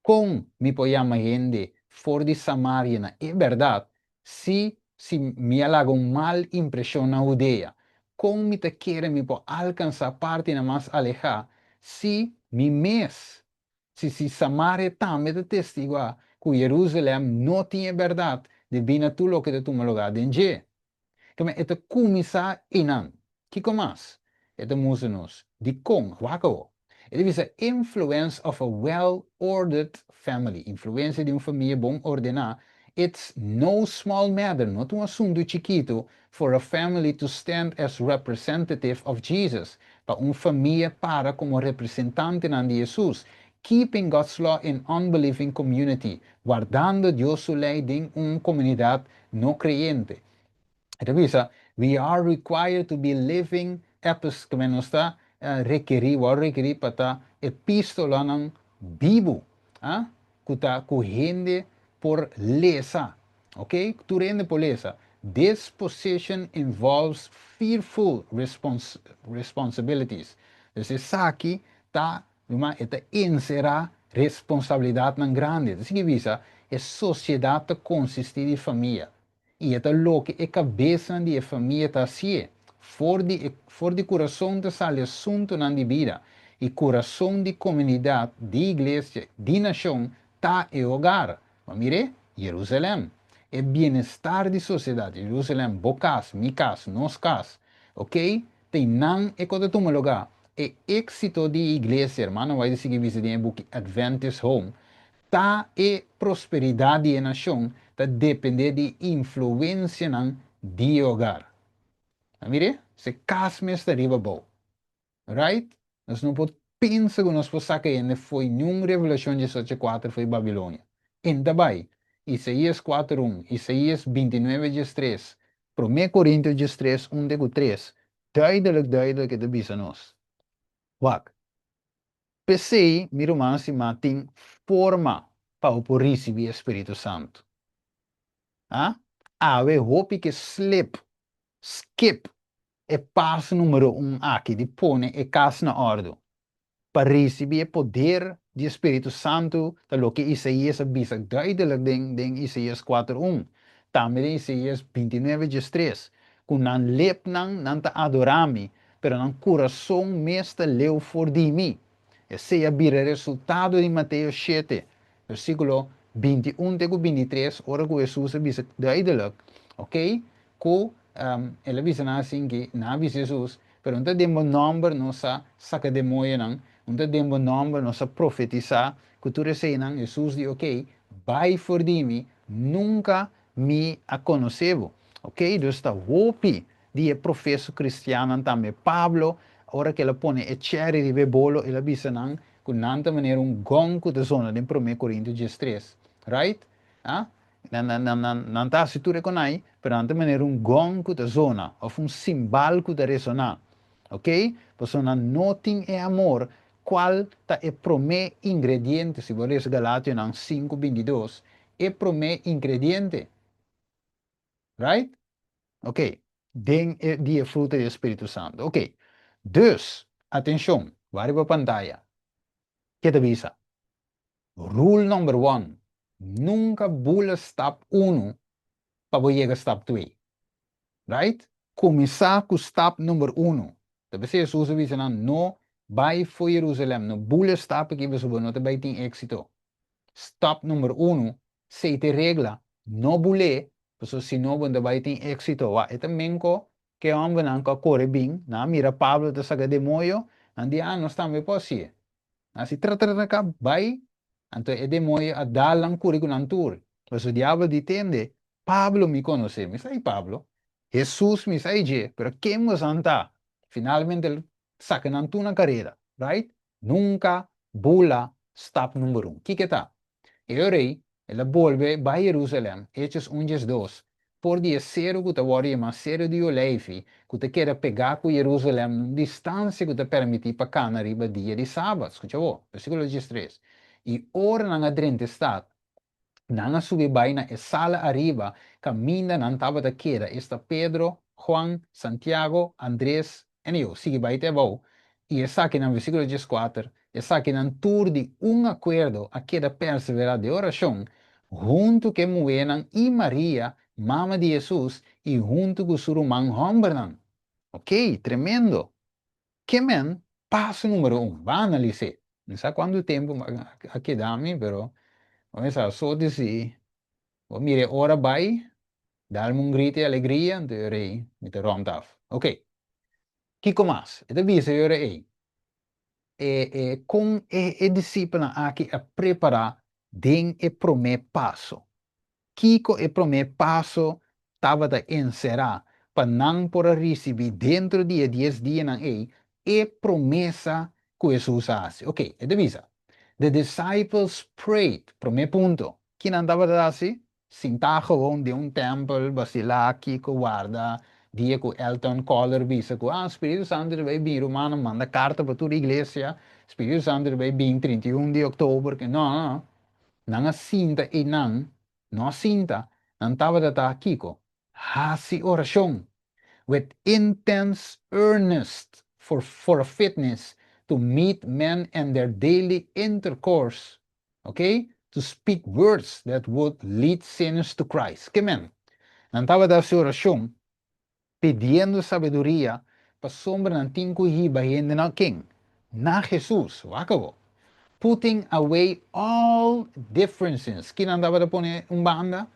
Como me poiama gente for de Samaria? É verdade, se me alaga mal impressão na Judea, como me te quer me alcançar parte na mais alejada, se me mês, se Samaria também é testigo que Jerusalém não tinha verdade, de vir a tu lo que te toma lugar de G. Kami ito kumisa inan. Kiko mas. Ito musunos. Di kong wako. It is the influence of a well-ordered family. Influência de uma família bom ordenada. It's no small matter, not um assunto chiquito, for a family to stand as representative of Jesus. Para uma família para como representante de Jesus. Keeping God's law in unbelieving community. Guardando Dios su ley en una comunidad no creyente. Revisa, we are required to be living como nos está requerir para epístola ng vivo, kuta kuhende por lesa, okay? Turende por lesa. This position involves fearful responsibilities. Dus essa aqui tá uma esta insera responsabilidade ng grande. Dus visa é sociedade consiste de família. E é lo que é cabeça de família tá assim. For de coração te sale assunto na vida. e coração de comunidade, de igreja, de nação, está em hogar. Mas mire, Jerusalém. É bem-estar de sociedade. Jerusalém, bocas, mi casa, nos casa. Ok? Tem não é quando toma lugar. É êxito de igreja, irmão. Vai seguir visitando o Adventist Home. Tá e prosperidade na nação, tá depende de influência de hogar. Mire, se casa me está riba bom. Right? Nós não podemos pensar que nós podemos sacar foi nenhuma revelação de 4 foi Babilônia. Ainda bem, Isaías 4:1, Isaías 29:3, 1 Coríntios 3, 1-3, duidelijk que te bisa nós. Wak, pensei, meu irmão, se tem forma para o receber o Espírito Santo. Ah? Ave hope que skip, é passo número 1 aqui, de pôr e casa na ordem. Para receber poder do Espírito Santo, tal que Isaías avisa duidelijk em Isaías 4:1. Também em Isaías 29:3. Kung nan lep nan ta adorami, pero nan coração mesta leu for de mim. Esse é o resultado de Mateus 7, versículo 21-23, ora que Jesus avisa duidelijk, ok? Ele avisa assim que, na avisa Jesus, pero não temos nome, não saca de moia, não temos nome, não profetizar, que tu recebes, Jesus diz, ok, vai for de mim, nunca me a conheceu, ok? Então está hope de professor cristiano também, Pablo, ora que ele põe e cherry de bebolo, ele avisa não, que nanta maneira gong que da zona de 1 Coríntios 3, right? Ah? Não está se tu reconhece, pero nanta maneira gong que da zona, ou simbal que da ressonar, ok? Pues não tem amor, qual tá é prome ingrediente, se você Galátias 5:22, é prome ingrediente, right? Ok, den die fruta do Espírito Santo. Ok, dus, atenção, vai para a pantalla. Que te avisa? Rule number 1, nunca bula step 1 para chegar a step 2, right? Começar com step número 1. Deve ser Jesus avisa, não vai para Jerusalém, não bula step que você não vai ter êxito. Step número 1, se te regla, não bule, porque se não você vai ter êxito. É também que é um não corre bem, na mira Pablo te saca de moio, andi não está me possível. Se trata ka vai, então é de moio a dar lang currículo tour. Mas o diabo detende, Pablo me conhece, me sai Pablo, Jesus me sai je, pero quem me santa? Finalmente ele saca na carreira, right? Nunca bula step número 1. Que tá? E orei, ela volve para Jerusalém, Hechos 1:2. Por dia zero que te worry, mas zero de oleifi, que te quer pegar com Jerusalém, distância que te permite para cá, arriba dia de sábado. Escuta, versículo 3. E ora na adrente está, nanga subi vai na sala arriba, caminha na tava da queda, está Pedro, Juan, Santiago, Andrés, e eu, sigue vai te bom. E essa aqui no versículo 4, essa aqui no tour de acordo, a queda perseverar de oração, junto que mueram e Maria, mama de Jesus, e junto com o surumão Hombernan. Ok, tremendo. Que men, passo número 1, vai analisar. Não sei quanto tempo aqui dá-me, pero vamos a só dizer. Mire, ora vai, dá-me grito de alegria, então eu rei, me te romtaf. Ok, que mais? E daí eu rei. Com a disciplina aqui a preparar, den e primeiro passo. Kiko e primeiro passo estava a encerrar para não por receber dentro de 10 dias não e promessa que Jesus faz. Ok, e devisa. The disciples prayed, primeiro ponto. Que não estava assim? Sinta gewoon de templo, basilar, Kiko guarda, dia que Elton Collar visa que Espírito Santo vai vir, romano, manda carta para toda a igreja, Espírito Santo vai vir 31 de outubro, que não. Não sinta e não sinta, não estava da Kiko. Hasi oração, with intense earnest for a fitness to meet men and their daily intercourse, okay? To speak words that would lead sinners to Christ. Que men? Não estava da oração, pedindo sabedoria para sombra não tinha que ir ainda não quem. na Jesus, acabou. Putting away all differences. Quem andava a poner banda?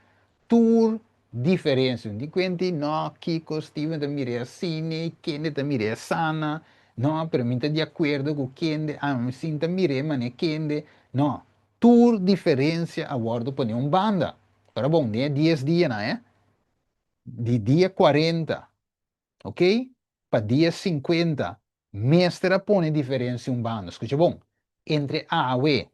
Tour diferenças. De quanti, no, Kiko, Steven, da mire cine, Kende, da mire sana, no, pero mim de acordo com Kende, me sinta mire, mas é Kende, no. Tour diferença a bordo poner banda. Para bom, né, 10 dias, né? De dia 40. Ok? Para dia 50, mestra põe diferença bando. Escuta bom, entre A e B,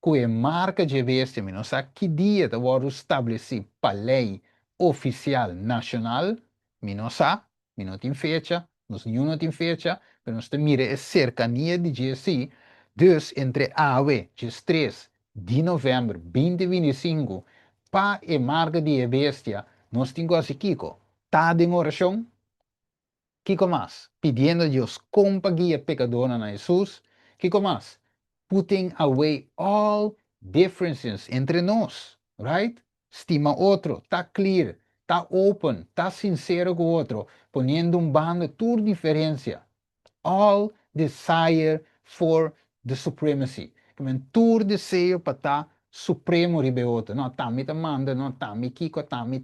que marca de bestia, não sabe que dia está estabelecido para lei oficial nacional, não sabe, não tem fecha, não tem fecha, mas nós mira a cercania de GSI, dus entre A e B, dia 3 de novembro 2025, para a marca de bestia, nós temos assim, Kiko, tá de oração, Kiko más, pidiendo a Dios compaguía pecadora a Jesús. Kiko más, putting away all differences entre nos, right? Estima otro, está clear, está open, está sincero con otro, poniendo bando tu diferencia. All desire for the supremacy. Como tu desejo para estar supremo ribe outro. Não, tami ta manda, não, tami kiko, tami.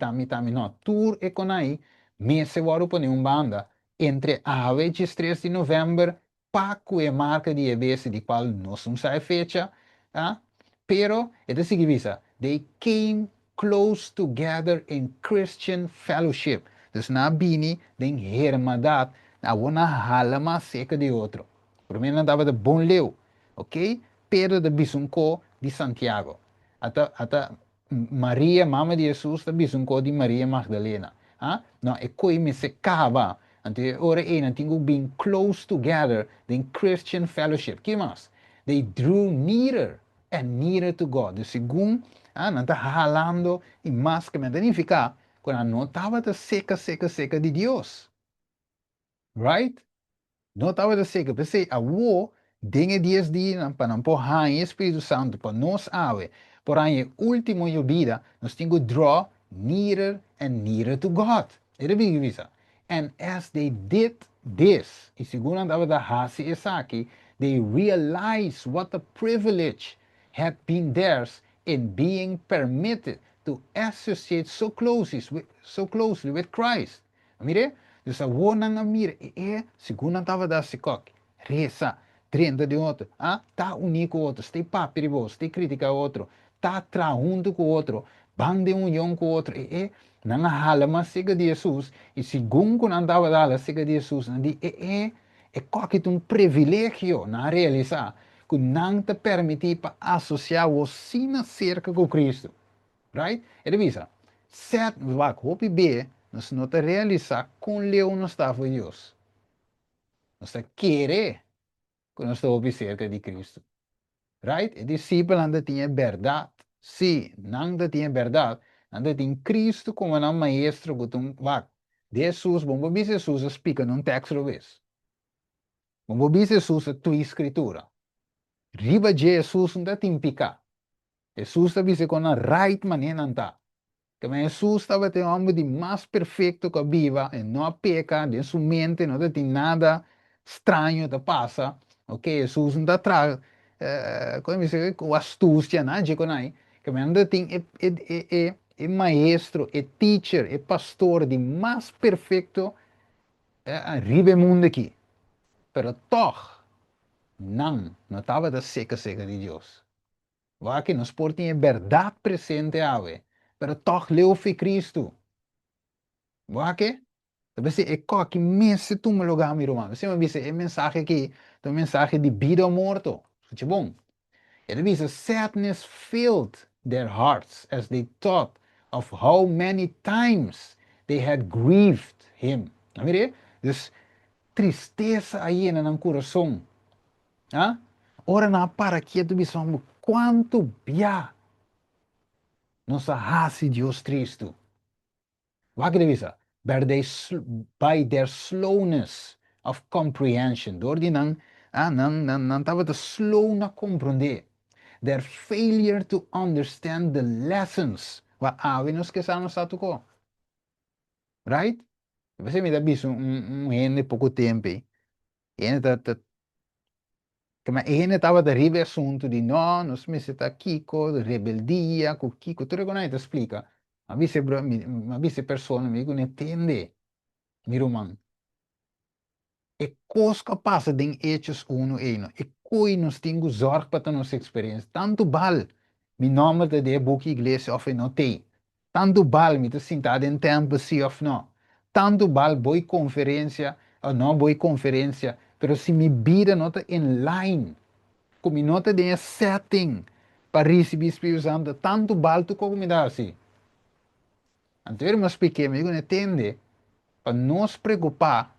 Não, tu é com aí, me se varo para banda entre a 23 de novembro, Paco e marca de EBS, de qual não sabemos a fecha, ah? Pero, é da seguinte, they came close together in Christian fellowship. Dus na bini, den hermandad, na uma halama seca de outro. Primeiro andava de bom leu, ok? Pedro de Bisunco de Santiago. Ata Maria, mama de Jesus, de Bisunco de Maria Magdalena. Ah? Não, é coi me secava. Ante ora een, tingo being close together in Christian fellowship. Que mais? They drew nearer and nearer to God. Dus segundo, nanta halando e mais que me significa, quando não estava seca de Deus. Right? Não estava de seca. Pensei, a wo, dinge 10 dias para não pôr Espírito Santo para nós ave. Por aí, último em vida, nós temos que draw nearer and nearer to God. Era bem visa. And as they did this, e segundo andava da Hasi Esaki, they realized what a privilege had been theirs in being permitted to associate so closely with Christ. Mire, dus a wona nga mire, segundo estava da sikok, reza, 30 de outro, tá unico outro, stay papi vos, stay critica outro, tá junto com outro, bang de união com outro, nang halama siga de Jesus, e segundo quando andava da siga de Jesus, nandi, qualquer privilégio na realizar, que não te permite para associar você na cerca com Cristo. Right? E revisa, certo, vai, hope B, nós não te realizar com Leão não está com Deus. Nós te querer que nós estamos cerca de Cristo. Right? E discípulo anda tinha verdade. Sim, não tinha verdade. Anda tem Cristo como um maestro que tu vai. Jesus, bom, Jesus explica num texto vez. Bom, Jesus a tua escritura. Riba de Jesus não tem picar. Jesus está dizendo com a right maneira não está. Que Jesus estava tendo homem de mais perfeito que viva, e não peca, de sua mente, não tem nada estranho que passa, ok? Jesus não está atrás, como dizer, com astúcia, né? Que ainda tem maestro, teacher, pastor de mais perfeito arriba o mundo aqui. Pero toch, não estava da seca de Deus. Vai que nos portem a verdade presente a ver. Pero toch leu foi Cristo. Vai que? Você é que messe tu me lugar, meu irmão. Você me disse, é mensagem aqui, é mensagem de vida ou morto. Isso é bom. Ele diz, sadness filled their hearts as they thought of how many times they had grieved him. Mire? Dus, tristeza aí no coração. Ah? Ora na para que tu bisamo quanto bia nossa raça Deus Cristo. Wat divisa? By their slowness of comprehension. Door die nan tava de slow na compreender. Their failure to understand the lessons. Wat we nos que sa ko. Right? Você me dá bicho um pouco tempo. E Que me ene estava de ribe assunto de no, nos me está Kiko, de rebeldia, com Kiko, tu reconhece, explica. Ma visse persone, mi non entende, mi roman. E coisa que passa em Hechos 1:1. E coi nos tenho zorg para nossa experiência. Tanto bal, mi nome de book igreja of não tem. Tanto bal, me te sentado em tempo se of não. Tanto bal, boi conferência, ou não boi conferência, pero se mi vida não está in line, como não está em setting, para receber o Espírito Santo, tanto bal tu como me dá assim. Então, eu me expliquei, me entende, para nos preocupar.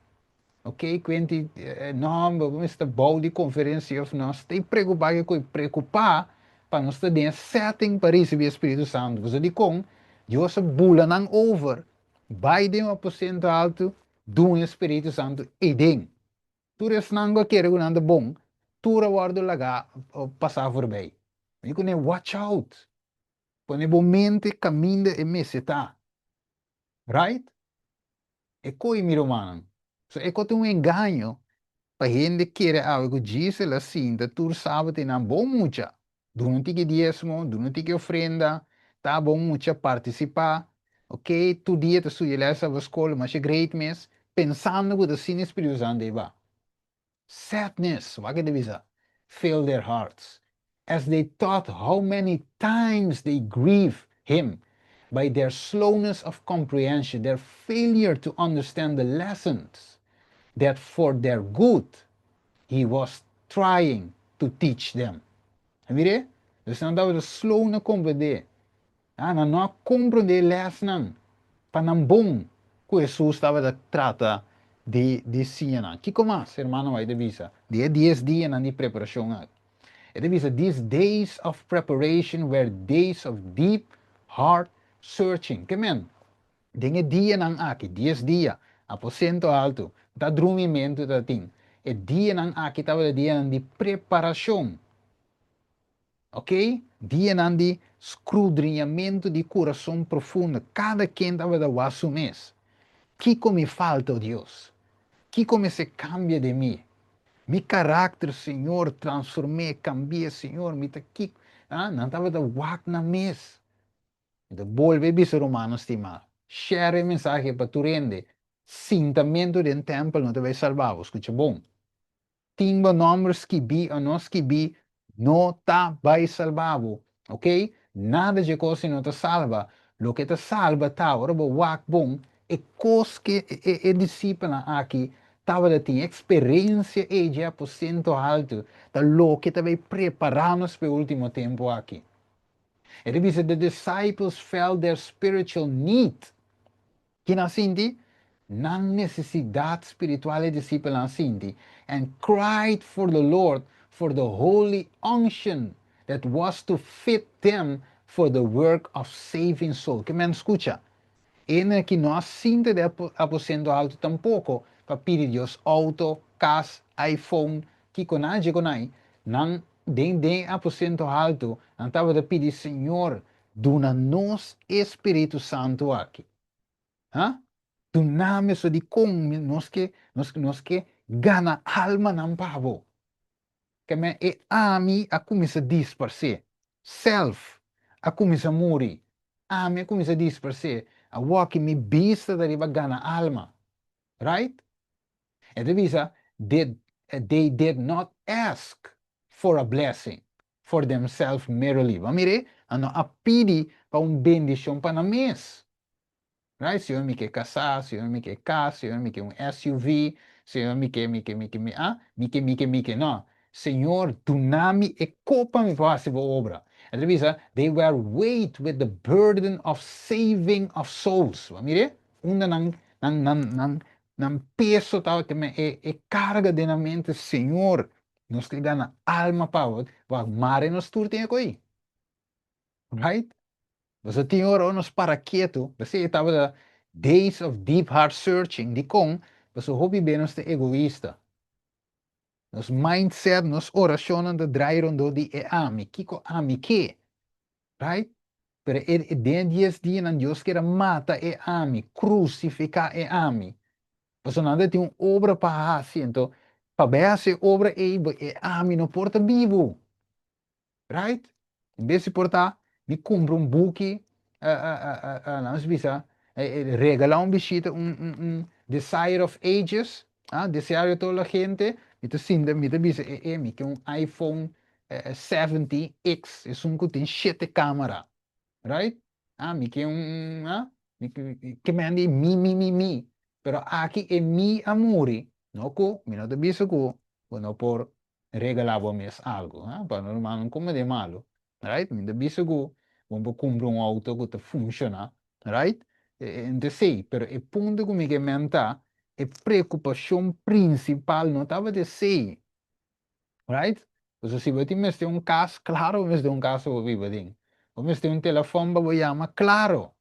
Ok, quindi não vamos estar bom de conferência of nós tem preocupar que preocupar para nós ter setting para receber o Espírito Santo. Você diz com Deus bula não over, vai de 1% alto do Espírito Santo e den. Tu res não quer que anda bom, tu rewardo laga passar por bem. E quando watch out, quando o momento caminha e me está, right? E coi mi romano. So, é que um engano. Para gente querer algo disso, ela sinta, tu sabe, tem uma boa mucha. Tu não tem que diezmo, tu não tem que ofrenda, tá bom mucha participar, ok? Tu dia tu sugere essa escola, mas é great mes, pensando que o Sin Espírito Santo vai. Sadness, what can they fill their hearts, as they thought how many times they grieve him by their slowness of comprehension, their failure to understand the lessons that for their good he was trying to teach them. Mire? Dus dan dat we slow na compreender. Ah, não compreender les não. Para não bom que Jesus estava a trata de cena. Que como mais, irmão, vai de visa. De 10 dias na preparação. E de visa, these days of preparation were days of deep heart searching. Que men? Dinge dia nang aki, 10 dia, aposento alto, da dormimento da ting. E dia nang aki tava dia de preparação. Ok? Dia nang de escudrinhamento de coração profundo. Cada quem tava da wasu mês. Que me falta, oh Deus? Que como se cambia de mim? Mi caráter, Senhor, transformei, cambiei, Senhor, me tá aqui. Ah, não tava da wak na mês. Então, volve a ser humano, estimado. Share a mensagem para tu rende. Sintamento de templo não te vai salvar. Escucha bom. Timba números que bi ou não que bi, não tá vai salvar. Ok? Nada de coisa não te salva. Lo que te salva tá, ora wak bom, é coisa que é discípulo aqui, tava de ter experiência e já por cento alto, da lo que te vai preparar-nos para o último tempo aqui. It is the disciples felt their spiritual need. Que na sinti, nang necesidad espiritual de discípulo na sinti, and cried for the Lord for the holy unction that was to fit them for the work of saving soul. Que men escucha? En que no sinta de aposento alto tampoco, para pedir Dios auto, casa, iPhone, que conai, nan den aposento alto, não estava de pedir, Senhor, dona-nos Espírito Santo aqui. Hã? Duname so di kong nos que gana alma ng pavo. Kaya e ami ako mi sa disperse. Self, ako mi sa muri. Ami ako mi sa disperse. Awaki mi bista da riba gana alma. Right? E devisa, they did not ask for a blessing for themselves merely. Mire, ano apidi pa bendición pa na mes. Right? Se eu me quer casar, se eu me quer carro, se eu me quer SUV, se eu me quer, não. Senhor, tunami e copa me passe a obra. They were weight with the burden of saving of souls. Mire, una nang peso tal que me carga de na mente, Senhor, nos que gana alma para o mare nos turte aí. Right? Você tinha hora nos para quieto, você estava da days of deep heart searching, de com, você hobby bem nos egoísta. Nos mindset, nos oração de draai rondo de ami, kiko ami que, right? Pero den 10 dias na Deus quer mata ami, crucificar ami. Você não tem uma obra para fazer, então, para essa obra me não porta vivo, right? Em vez de portar, me compra book, não visa, regalar bichito, Desire of Ages, Desire de toda a gente, e tu sinta, me visa, me que iPhone 70X, que tem 7 câmera, right? Me que que me andi mi. Pero aqui é mi amore, no ko, mi no te biso ko, bueno, por regalávamos algo, para não como de malo, right? Mi te biso ko, vamos comprar auto que te funciona, right? Então sei, pero o ponto que me menta, a preocupação principal não estava de sei, right? Então se você me tem caso, claro, me tem caso para viver, ou me tem telefone para chamar, claro,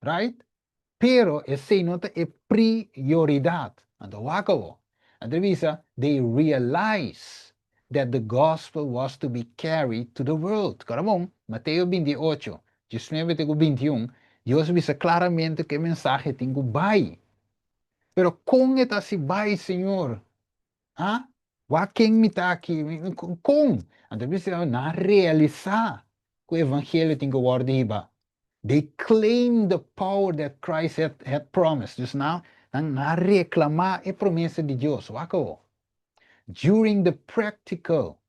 right? Pero essa nota é prioridade. Então, acabou. Entrevista, they realize that the gospel was to be carried to the world. Cara bom, Mateus 28, 19 até 21, Deus avisa claramente que a mensagem tem que vai. Pero com esta se vai, Senhor? Quem me está aqui? Com? Então, na realizar que o evangelho tem que guardar. They claim the power that Christ had promised. Dus na reclamar a promessa de Deus. Wako. During the practical,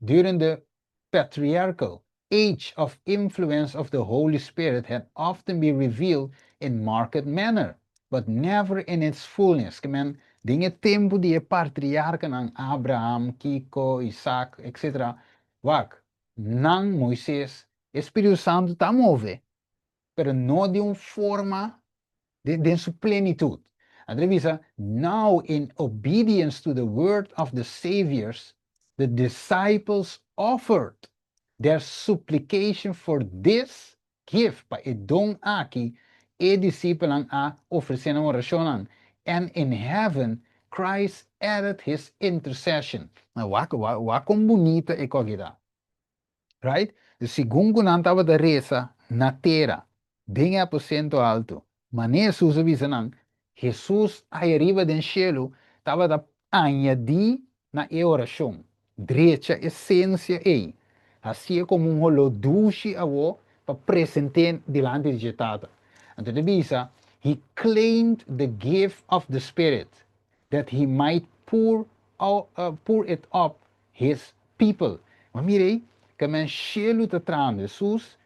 during the patriarchal age of influence of the Holy Spirit had often been revealed in marked manner, but never in its fullness. Kemen, dinge tempo die patriarken ng Abraham, Kiko, Isaac, etc. Wak, nang Moisés, Espírito Santo está move, pero não de uma forma de sua plenitude. Revisa, now in obedience to the word of the Saviors, the disciples offered their supplication for this gift pa edong aki e disciples a oferecendo oração and in heaven Christ added his intercession. Wakong bonita e kogida. Right? De segundo não estava da reza na terra, bem aposento alto. Mas Jesus avisa Jesus aí arriba do cielo estava da añadir na oração. Direita essência aí. Assim como um holoduche a vo para presentar diante de Jesus. Então avisa, he claimed the gift of the Spirit that he might pour it up his people. Mas mirei, que men cielo está trabajando, Jesus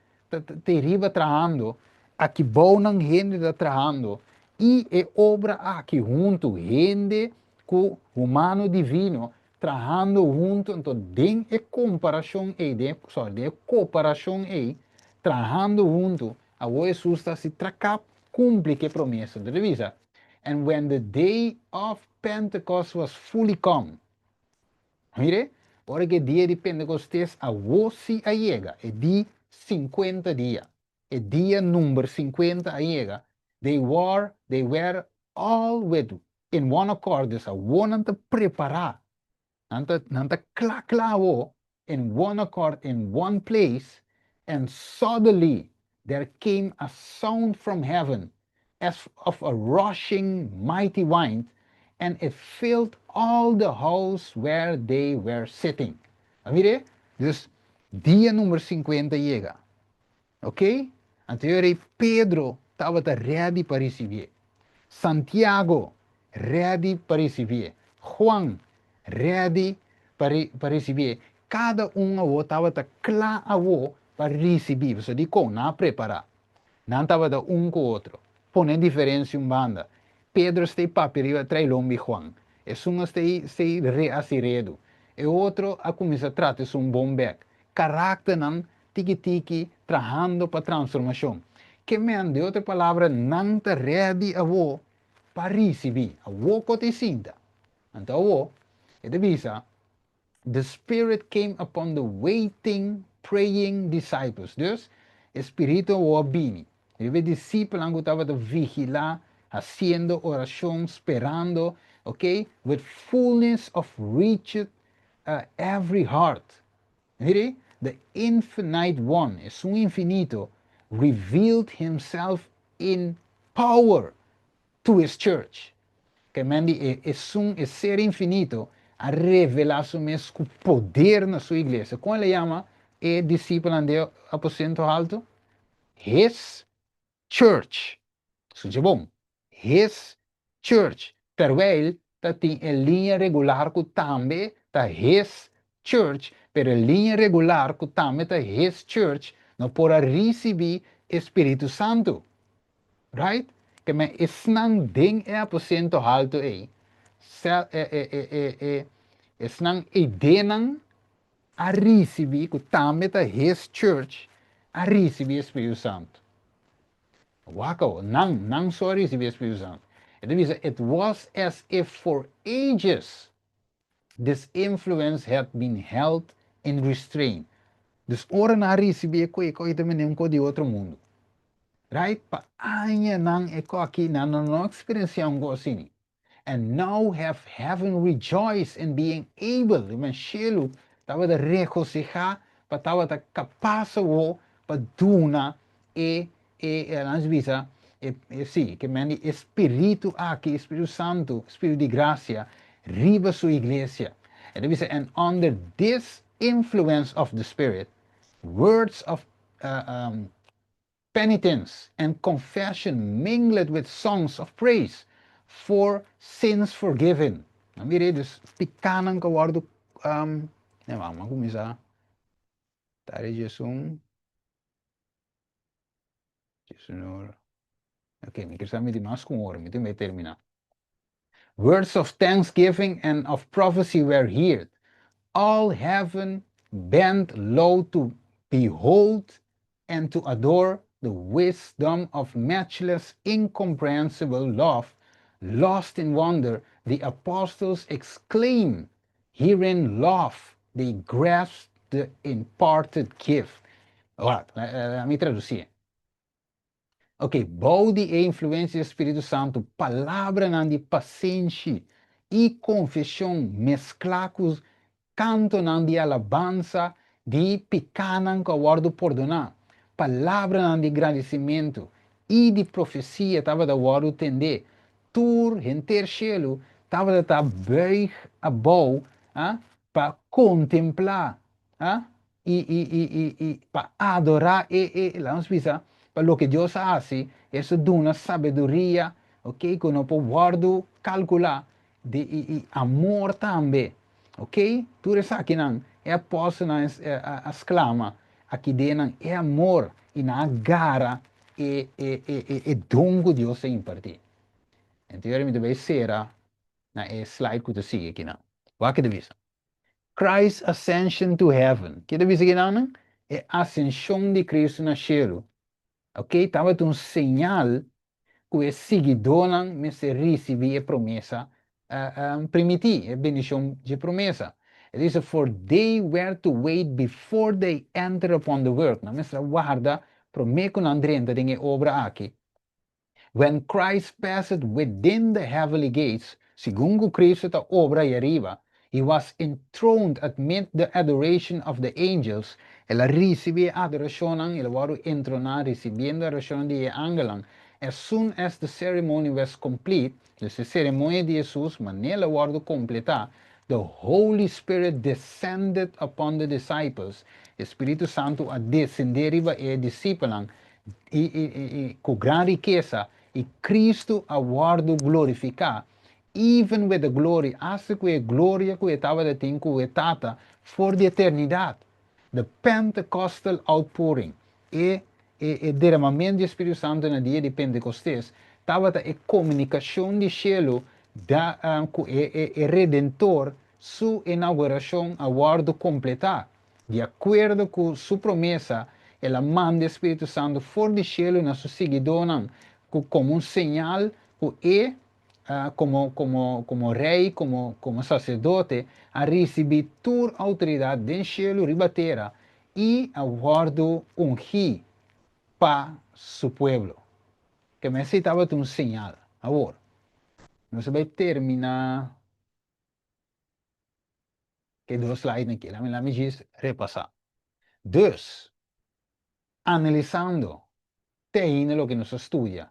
te arriba trabajando, aqui bom não gente está trabajando, e é obra aqui junto, gente com humano divino, trabajando junto, então tem a comparação aí, de cooperação aí, trabajando junto, a Jesus está se tracar, cumpre que promessa, de revisa. And when the day of Pentecost was fully come, mire, porque dia de Pentecostés a você a chega, é dia 50 dias, é dia número 50 a chega. They were all with in one accord, a one anta preparar, anta clavo in one accord in one place, and suddenly there came a sound from heaven as of a rushing mighty wind, and it filled all the house where they were sitting. Mire, dus dia número 50 chega. Ok? Anterior Pedro estava ready para receber. Santiago, ready para receber. Juan, ready para receber. Cada um estava claro para receber. Você diz, não preparar. Não estava com o outro. Põe diferença em banda. Pedro está papel trai lombi Juan. E um está reaciredo. E outro a começar a tratar um bom bec. Carácter não tiki-tiki, trabajando para transformação. Que men, de outra palavra, não está ready a vo para receber. A vo que te sinta. Então, a vo, e te visa, the Spirit came upon the waiting, praying disciples. Dus, Espírito o abini. Ele discípulo que estava a vigilar, haciendo oração, esperando, ok? With fullness of reached every heart. Mire, the infinite one, es un infinito, revealed himself in power to his church. Que mandi é ser infinito a revelar su mesmo poder na sua igreja. Como ele chama é discípulo de aposento alto? His church. Isso é bom. His church. Terwijl dat tem a linha regular que também tá his church, pero a linha regular que também tá his church não pode receber Espírito Santo. Right? Que me isnang ding e aposento alto isnang idenang a receber que também tá his church a receber Espírito Santo. Wako, nang só receber Espírito Santo. It was as if for ages this influence had been held in restraint. Dus ora na receber ko ito menem ko de outro mundo. Right? Pa anya nang eko aqui na no experiência go assim. And now have heaven rejoiced in being able, men shelu, tava da regocijar, pa tava da capaz o pa duna nas visa sim, que men espírito aqui, Espírito Santo, Espírito de graça, riba sua igreja. And under this influence of the Spirit, words of penitence and confession mingled with songs of praise for sins forgiven. Mire, dus pikanan ka wardo vamos começar. Tare Jesus. Senhor. Ok, me quer saber de mais com hora, me tem terminar. Words of thanksgiving and of prophecy were heard. All heaven bent low to behold and to adore the wisdom of matchless, incomprehensible love. Lost in wonder, the apostles exclaim, herein love, they grasp the imparted gift. Ora, mi traduzir. Ok, balde e influência do Espírito Santo, palavra de paciência e confissão mesclados, canto de alabança, de picanan que guardo perdonar, palavra de agradecimento e de profecia estava da guardo tender, tur, enter cielo, estava da beig a bow, para contemplar, e para adorar la nossa para lo que Dios hace, eso da una sabiduría, ok, que no puedo guardar, calcular, de amor también, ok? Tu resa que não é apóstolo a exclama, aqui dentro é amor e na gara é dom que Deus tem impartido. Então, eu me deve ser na slide que tu sigue aqui não. Vai que devisa. Christ's ascension to heaven. Que devisa aqui não? É a ascensão de Cristo na cielo. Ok? Estava um sinal que os seguidores me se receber a promessa primitiva, a bendição de promessa. It is for they were to wait before they enter upon the work. Na mesma guarda, prometo não entra em obra aqui. When Christ passed within the heavenly gates, segundo Cristo ta obra e arriba, he was enthroned amid the adoration of the angels. Ela recebe adoração, ela vai entronar recebendo a adoração de angelang. As soon as the ceremony was complete, a cerimônia de Jesus, mas nela vai completar, the Holy Spirit descended upon the disciples. Espírito Santo a descender e discípulos com grande riqueza, e Cristo aguardo glorificar, even with the glory, hasta que a glória que estava de tempo e tata, for the eternidade. The Pentecostal outpouring, e derramamento do Espírito Santo no dia de Pentecostes, estava a comunicação de cielo da Redentor, sua inauguração aguardo completar, de acordo com sua promessa. Ela manda o Espírito Santo fora do cielo na sua seguidora como um sinal que como rei, como sacerdote, a receber toda a autoridade do cielo e da terra e aguardo ungir para seu povo. Que necessitava um sinal. Agora, nós vamos terminar que 2 slides aqui. Lá me diz repassar. Dus, analisando, tem o que nos estudia.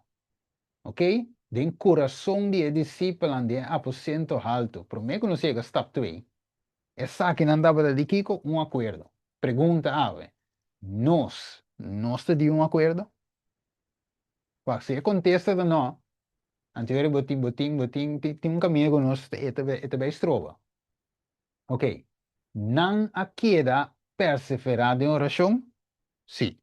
Ok? Den coração de discípulos de aposento alto. Por mim, que não chega step 2. Essa que não dava de Kiko, acordo. Pergunta, ave. Nós te de acordo? Quando você contesta de não, anterior botim, tem caminho que nós te vai estrova. Ok. Não a queda perseverar em oração? Sim.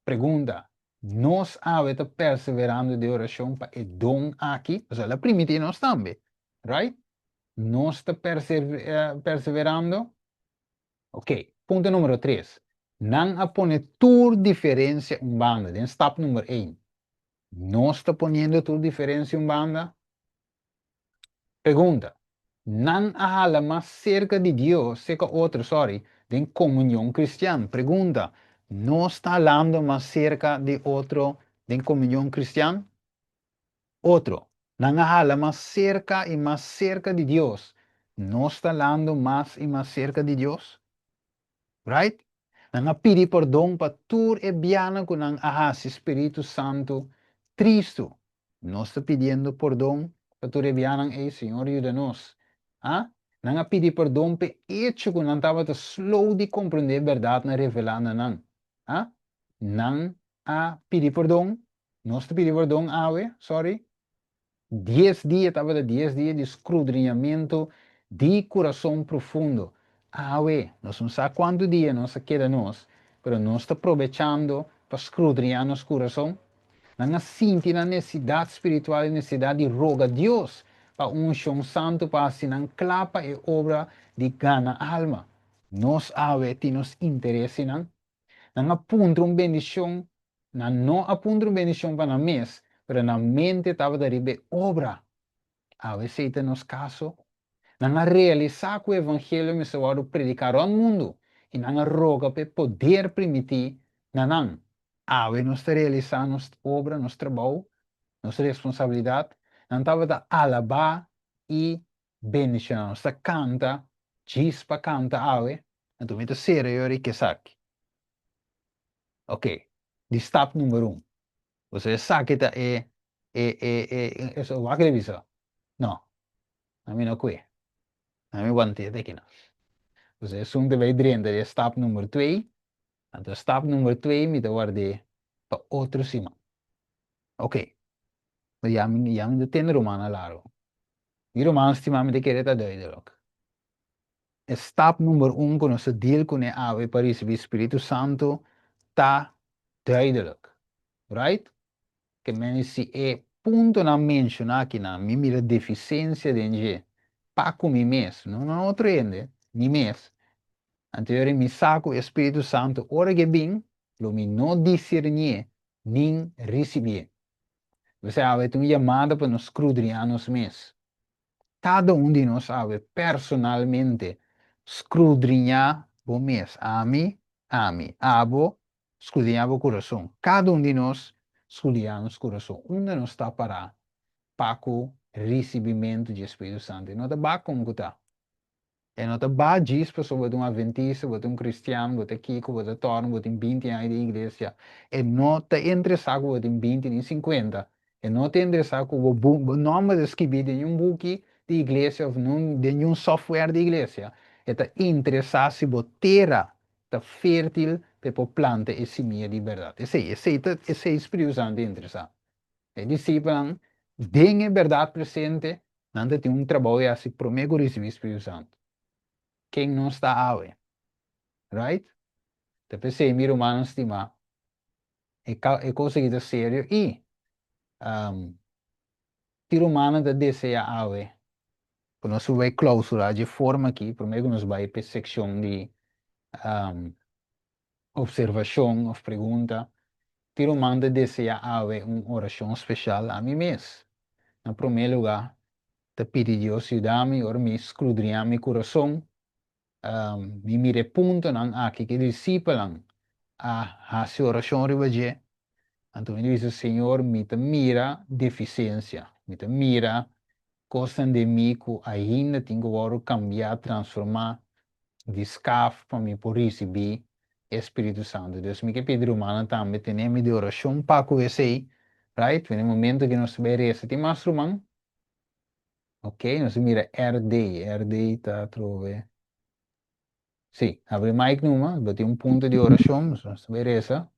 Pergunta. Nós ave te perseverando de oração para o dom aqui? Ou seja, a primitiva nós também. Right? Nós está perseverando? Ok. Ponto número 3. Não a pone tur diferença em banda. Den step número 1. Nós está ponendo tur diferença em banda? Pergunta. Não a hala mais cerca de Deus, seca outro, sorry, de comunhão cristã. Pergunta. Nós está falando mais cerca de outro, de comunhão cristã? Outro. Não a hala mais cerca e mais cerca de Deus. Nós está falando mais e mais cerca de Deus? Right? Nang pidi perdão para tur e biana com ang ahas Espírito Santo Cristo. Nós está pedindo perdão para tur e biana ei Senhor ajuda-nos. Ah? Nang pidi perdão para hecho com ang tava te slow de compreender verdade na revelar na nang. Ah? Nang a pidi perdão. Nós está pedi perdão awe, sorry. 10 dias, estava de 10 dias de escudriñamento de coração profundo. Nós não sabemos quanto dia nós queda nós, mas nós estamos aproveitando para escudriñar nosso coração. Nós sentimos a necessidade espiritual, a necessidade de rogar a Deus para unção santo para assim não clapa e obra de gana alma. Nós temos interesse não. Não apunta uma bendição, não apunta uma bendição para nós, mas na mente estava de receber obra. A veces nos caso, não realizar que o evangelho me se predicar ao mundo e não roga para poder permitir, não. A veces nós realizar nossa obra, nosso trabalho, nossa responsabilidade, não estava a alabar e bendicionar, nós canta, diz para canta a veces, então me sério eu que sabe. Ok, de step número 1. Você sabe que isso vai que não, a mim não é. A mim wanneer teken. Dus é zonde wij erin, dat is stap nummer 2. En de stap nummer 2 met de waarde para outro cima. Ok. Maar ja, de 10 romana laro. Die romana stima met de kere ta duidelijk. Stap nummer 1 con ons deel kunnen ave para receber Espírito Santo tá duidelijk. Right? Que mensi é ponto na mencionar aqui na minha deficiência de enje. Paco mi mes, não outro ende, mi mes. Anteriore mi saco Espírito Santo, ora que bem, lo mi não discernir, nem receber. Você sabe, tem uma chamada para nos escudriñar nos mês. Cada de nós sabe personalmente escudriñar o mês. Ami, abo, escudriñar o coração. Cada de nós escudriñar nosso coração. Onde nós está para o recebimento de Espírito Santo. Não está como está. E não está diz pessoa de um adventista, de um cristiano, de Kiko, de Torno, de 20 anos de igreja. E não está interessado de 20 e 50. E não está interessado com o nome de escrever de um book de igreja ou de um software de igreja. Está interessado se a terra está fértil para plantar e semear de verdade. Esse é o Espírito Santo interessado. E discípulos, tem a verdade presente, não tem um trabalho assim, prometo receber o Espírito Santo. Quem não está awe, right? Tapi se mi romano stima é coisa que é sério e ti romano da deseja awe. Quando nós vai cláusula de forma aqui, primeiro nós vai para secção de observação ou pergunta. Ti romano da deseja awe uma oração especial a mim mesmo. No primeiro lugar, te pedi Deus ajuda-me, or me escudriñar meu coração. Mi mire punto nang aqui que discípulos a sua oração ribaje. Então ele diz, Senhor, me mira deficiência, me mira coisa de mim que ainda tenho que cambiar, transformar, descaf para mim por receber Espírito Santo. Deus me que pedir humana também, tem de oração para conhecer, Right? En el momento que nos ve ese tema instrumento, ok, nos mira RD está trove. Sí, abre mic numa, bate un punto de oración, nos ve esa.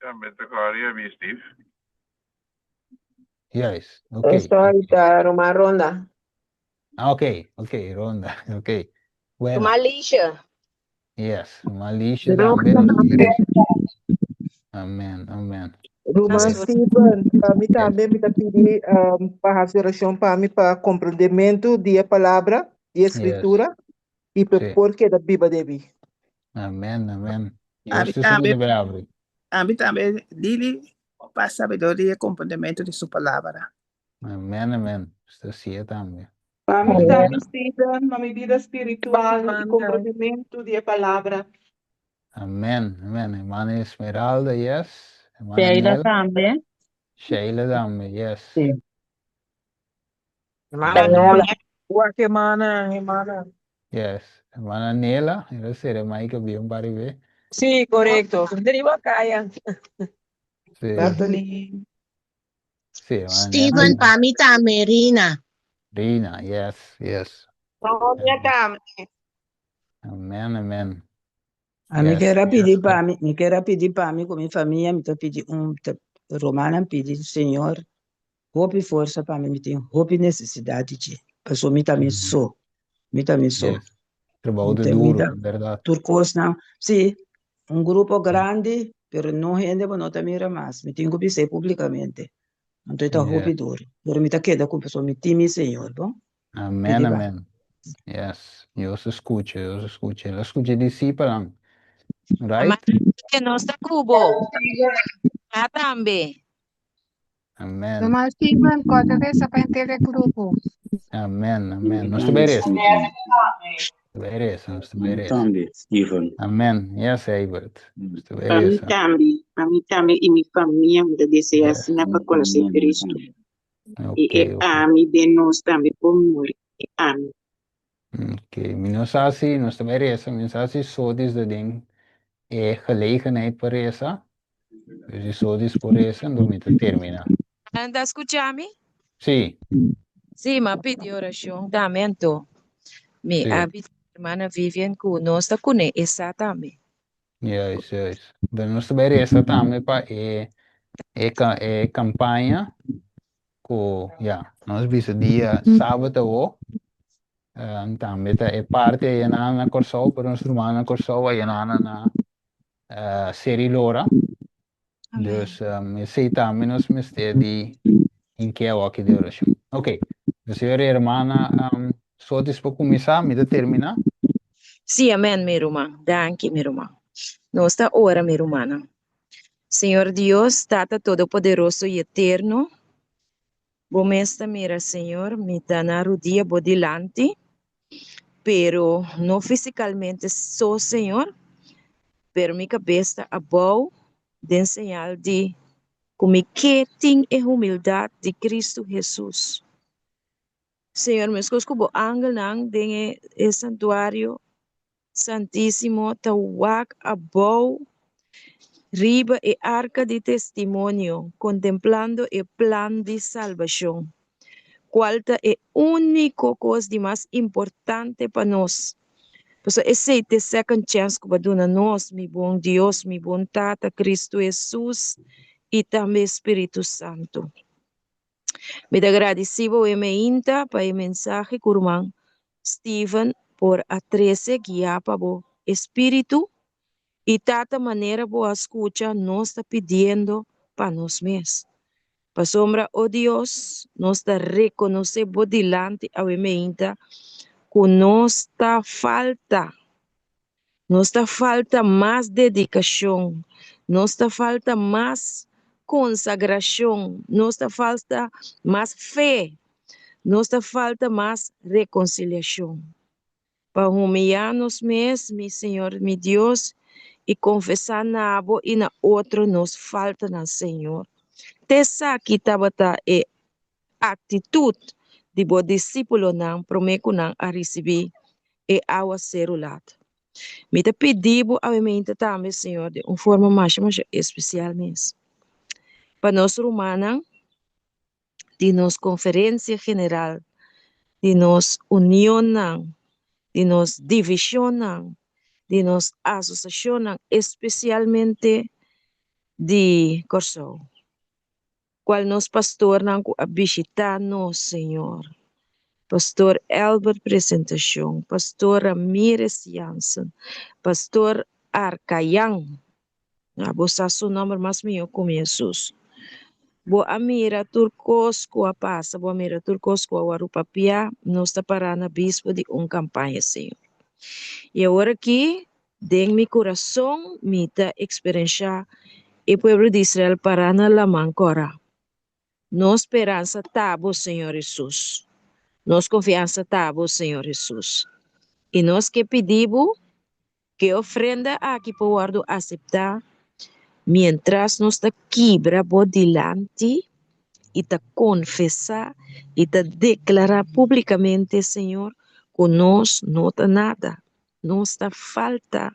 Ja, met de Garia wie Steve. Yes, ok. Estoy da uma ronda. Ah, ok, ronda, ok. Bueno, Malisha. yes, Malisha Pero también nos ve esa. Amén. Ruma Yes. Steven, para mim Yes. também me pedir para a oração para mim para compreendimento da palavra, da escritura e para Sí. porque da Bíblia deve. Amén. Yo A mí estoy seguro también, de abrir. a mí también, dile para sabiduría y comportamiento de su palabra. Amén. Esto sí también. Para mim Amém. também, Steven, para minha vida espiritual e compreendimento da palavra. Amén. Hermana Esmeralda, yes. Hermana Sheila Nel. también. Sheila también, yes. Sí. Daniela. Guatemala. Yes. Hermana Nela, era ser Mike bien para ver. Sim, correto. Deriva Caia. Sí. Bartolini. Sí, hermana Steven, Nela. para mí también, Rina. Rina, yes. No, minha dama. Amén. A mí Yes, quero pedir yes. para mim, me quero pedir para mim, com minha família, me tô pedir Romana pedir, Senhor, roupa e força para mim, me tem roupa e necessidade de, pessoa me também sou, Yes. Trabajo me duro, dá verdad. turcos não, sim, grupo grande, pero não rende, mas não também mais, me tenho que ser publicamente, então tá roupa Yeah. e duro, pero me tá queda com pessoa, me time, Senhor, bom? Amén. Yes. Yo se escucho. Lo escuché discípulo. Right? Que não está cubo. Ah, também. Amén. Nomás Steven, cuatro veces para entender el grupo. Amén. No se merece. Nos merece. También, Stephen. Amén. Yes, Albert. Nos Para mim merece. também, e minha família me deseja Yes. assim para conhecer Cristo. Okay. A mim de nós também por morrer. Amém. Okay. Minosasi, nos merece. Minosasi sodis de ding. Gelegenheid para essa. Dus sodis por essa, no me termina. Anda escutando-me? Sí. Sim, mas pedi oração também, tô. Me Sí. habita irmã Vivian conosco, com exatamente. Yes. Pero nos merece también para campanha. Nós vimos dia sábado, também é parte aí na Corsol, para nós rumar na Corsol, aí na série Lora. Dus, eu sei também nós me de em que é aqui de oração. Ok, então, senhora irmã, só para começar, me terminar. Sim, amém, minha irmã. Danke, minha irmã. Nossa hora, minha irmã. Senhor Deus, Tata Todo-Poderoso e Eterno, bom esta mira, Senhor, me dá na rodilha por delante, pero não fisicamente só, Senhor, pero minha cabeça abou de señal de como que tem a humildade de Cristo Jesus. Senhor, me escucho como ángel nang de o santuário santíssimo, tawak abou riba e arca de testemunho, contemplando o plan de salvação. Qual é o único coisa de mais importante para nós. Por esse é o second chance que vai dar nós, meu bom Deus, meu bom Tata, Cristo Jesus e também Espírito Santo. Me agradecido e me inta para o mensagem que o irmão Steven por a 13 guiar para o Espírito e tata maneira boa escuta nós está pedindo para nós mesmos. Para sombra, oh Deus, nós está reconhecer por delante a emenda que nos está falta mais dedicação, nos está falta mais consagração, nos está falta mais fé, nos está falta mais reconciliação. Para humilhar-nos mesmos, meu Senhor, meu Deus, e confessar na abo e na outro nos falta na Senhor. Tessa que estava é atitude de bo discípulo não prometo não a receber e ao cerulado. Me te pedibo a mim também, Senhor, de uma forma mais especial mesmo. para nos romana, de nos conferencia general, de nos unión, de nos división, de nos asociación, especialmente de Corso, cual nos pastor a visitarnos, Señor. Pastor Albert Presentación, Pastor Ramírez Jansen, Pastor Arcayán, vos su nombre más mío como Jesús. Bo amira turcos a passa, bo amira turcos a warupapia, nos está parando bispo de campanha, Senhor. E agora aqui, dentro meu coração, me está experienciar o povo de Israel parando la mancora. Nossa esperança tá, Senhor Jesus. Nossa confiança tá, Senhor Jesus. E nós que pedimos que ofrenda aqui para guardo aceitar, mientras nos está quebra por delante, e te confessar e te declarar publicamente, Senhor, que nós não está nada, não está falta.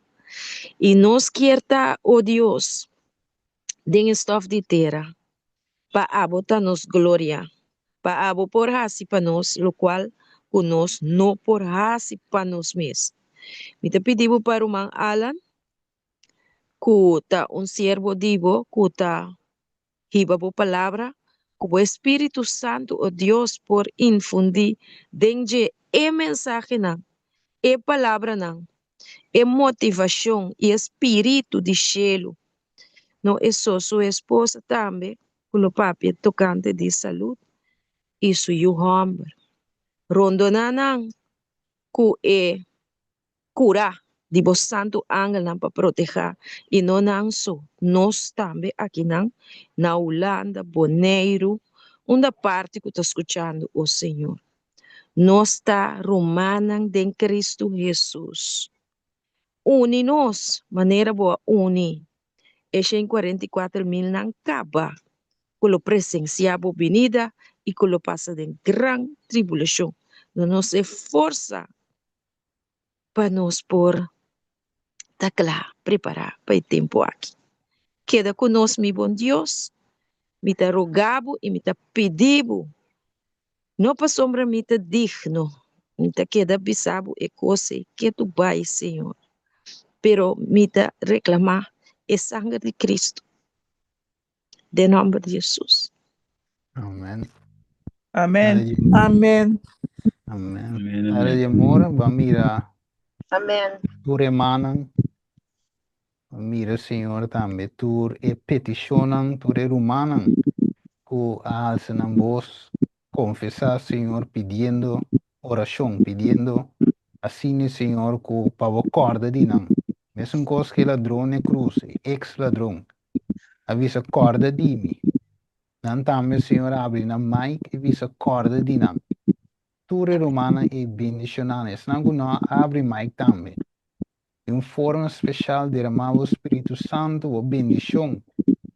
E nós queremos, oh Deus, den stof de terra, para abotar nos glória, para abo por hasi para nós, o qual que nós não por hasi para nós mesmos. Me te pedimos para o irmão Alan, que está servo divo, que está hiba por palavra, como Espírito Santo, oh Deus, por infundir dentro e mensagem, e palavra, e motivação, e espírito de cielo. Não é só sua esposa também, com o papi tocante de saúde, isso é o homem. Rondonanan, que é curar de vos santo ángel para proteger, e não só, nós também aqui na Holanda, Boneiro, onde parte que está escutando o Senhor. Nós está romana em Cristo Jesus. Uni-nos, maneira boa, uni. E 44 mil não acaba, com o presenciável venida e com o passa de grande tribulação. Nós é força para nos pôr tá claro, preparar para o tempo aqui. Queda conosco, meu bom Deus, me tá rogado e me tá pedido, não para sombra me tá digno, me tá queda bisabo e coisa que tu vai, Senhor, pero me tá reclamar é sangue de Cristo, de nome de Jesus. Amén. Amén. Amén. Amén. Padre de amor, va mira Amém. tu remanan, mira Señor también, tu peticionan, tu rumanan, que alzan en voz, confesar Señor, pidiendo oración, pidiendo así Señor, que para corda dinan. Es un cosa que ladrón e cruz, ex ladrón, avisa corda di mi. Nan también Señor abre na mic e visa corda dinan. Ture romana e bendicionane, snangu no abre mic también. De forma especial derramava o Espírito Santo, a bendição,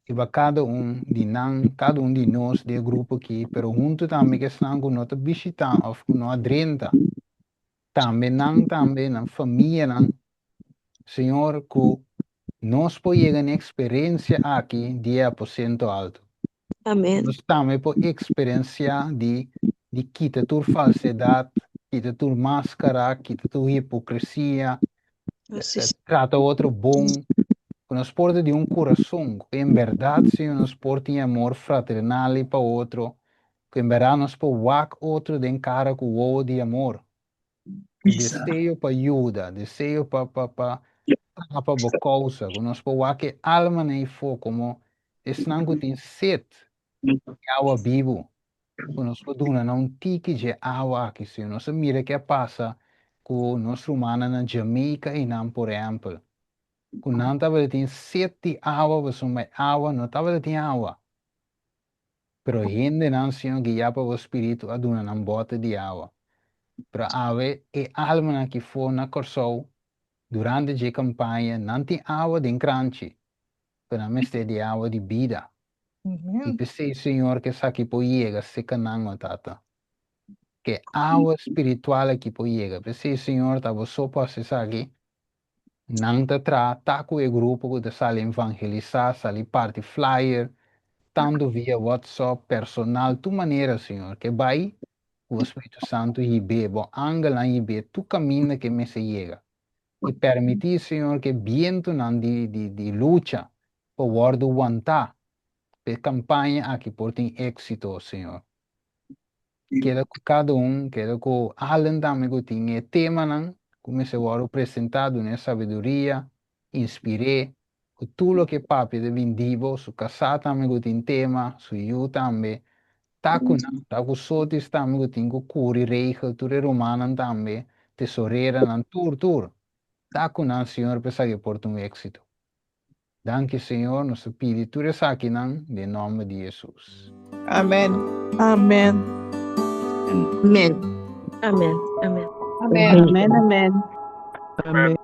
e para cada um de nós, do grupo aqui, pero junto também que estão com nós visitando, ou com nós drenta, também na família, Senhor, que nós podemos ter experiência aqui de aposento alto. Amém. Nós também podemos experienciar de quitar tua falsidade, quitar tua máscara, quitar tua hipocrisia, trata outro bom, que nos porta de coração, que em verdade, Senhor, nos porta em amor fraternal para outro, que em verdade nos pode outro de cara com o de amor, que desejo para ajuda, desejo para boa causa, que nos pode que alma nem for como estão que tem sede de água viva, que nos pode dar um tique de água aqui, Senhor, nós mira que passa com nosso humano na Jamaica e não, por exemplo. Kung não estava tem 7 água, você mais água, não estava tem água. Pero gente não se guia para o espírito a dar uma bota de água. Pero ave e alma que for na corso durante a campanha não tem água de crunch, pero não tem de água de vida. E pensei, Senhor, que essa aqui pode chegar se canang tata. Que água espiritual aqui pode chegar. Pensei, Senhor, estava só para acessar aqui. Não te tá com o grupo que te sale evangelizar, sale parte flyer, estando via WhatsApp personal, tu maneira, Senhor, que vai o Espírito Santo e bebo, angela e be, tu caminho que me se chega. E permitir, Senhor, que viento não de luta, por word aguentar, per campanha aqui por ter êxito, Senhor. Quero que cada quero que além também que tenha tema, não, como se for apresentado na sabedoria, inspire, que tudo que papi de vindivo, su casa também que tem tema, su eu também, tá com sotis também que tem que curi, regel, tudo romano também, tesoureira, não, tur. Tá com o Senhor, para que porta êxito. Danke, Senhor, nos pede tudo isso aqui, não, em nome de Jesus. Amén. Amén. Amen. Amén. Amén. Amén. Amén, amén. Amen.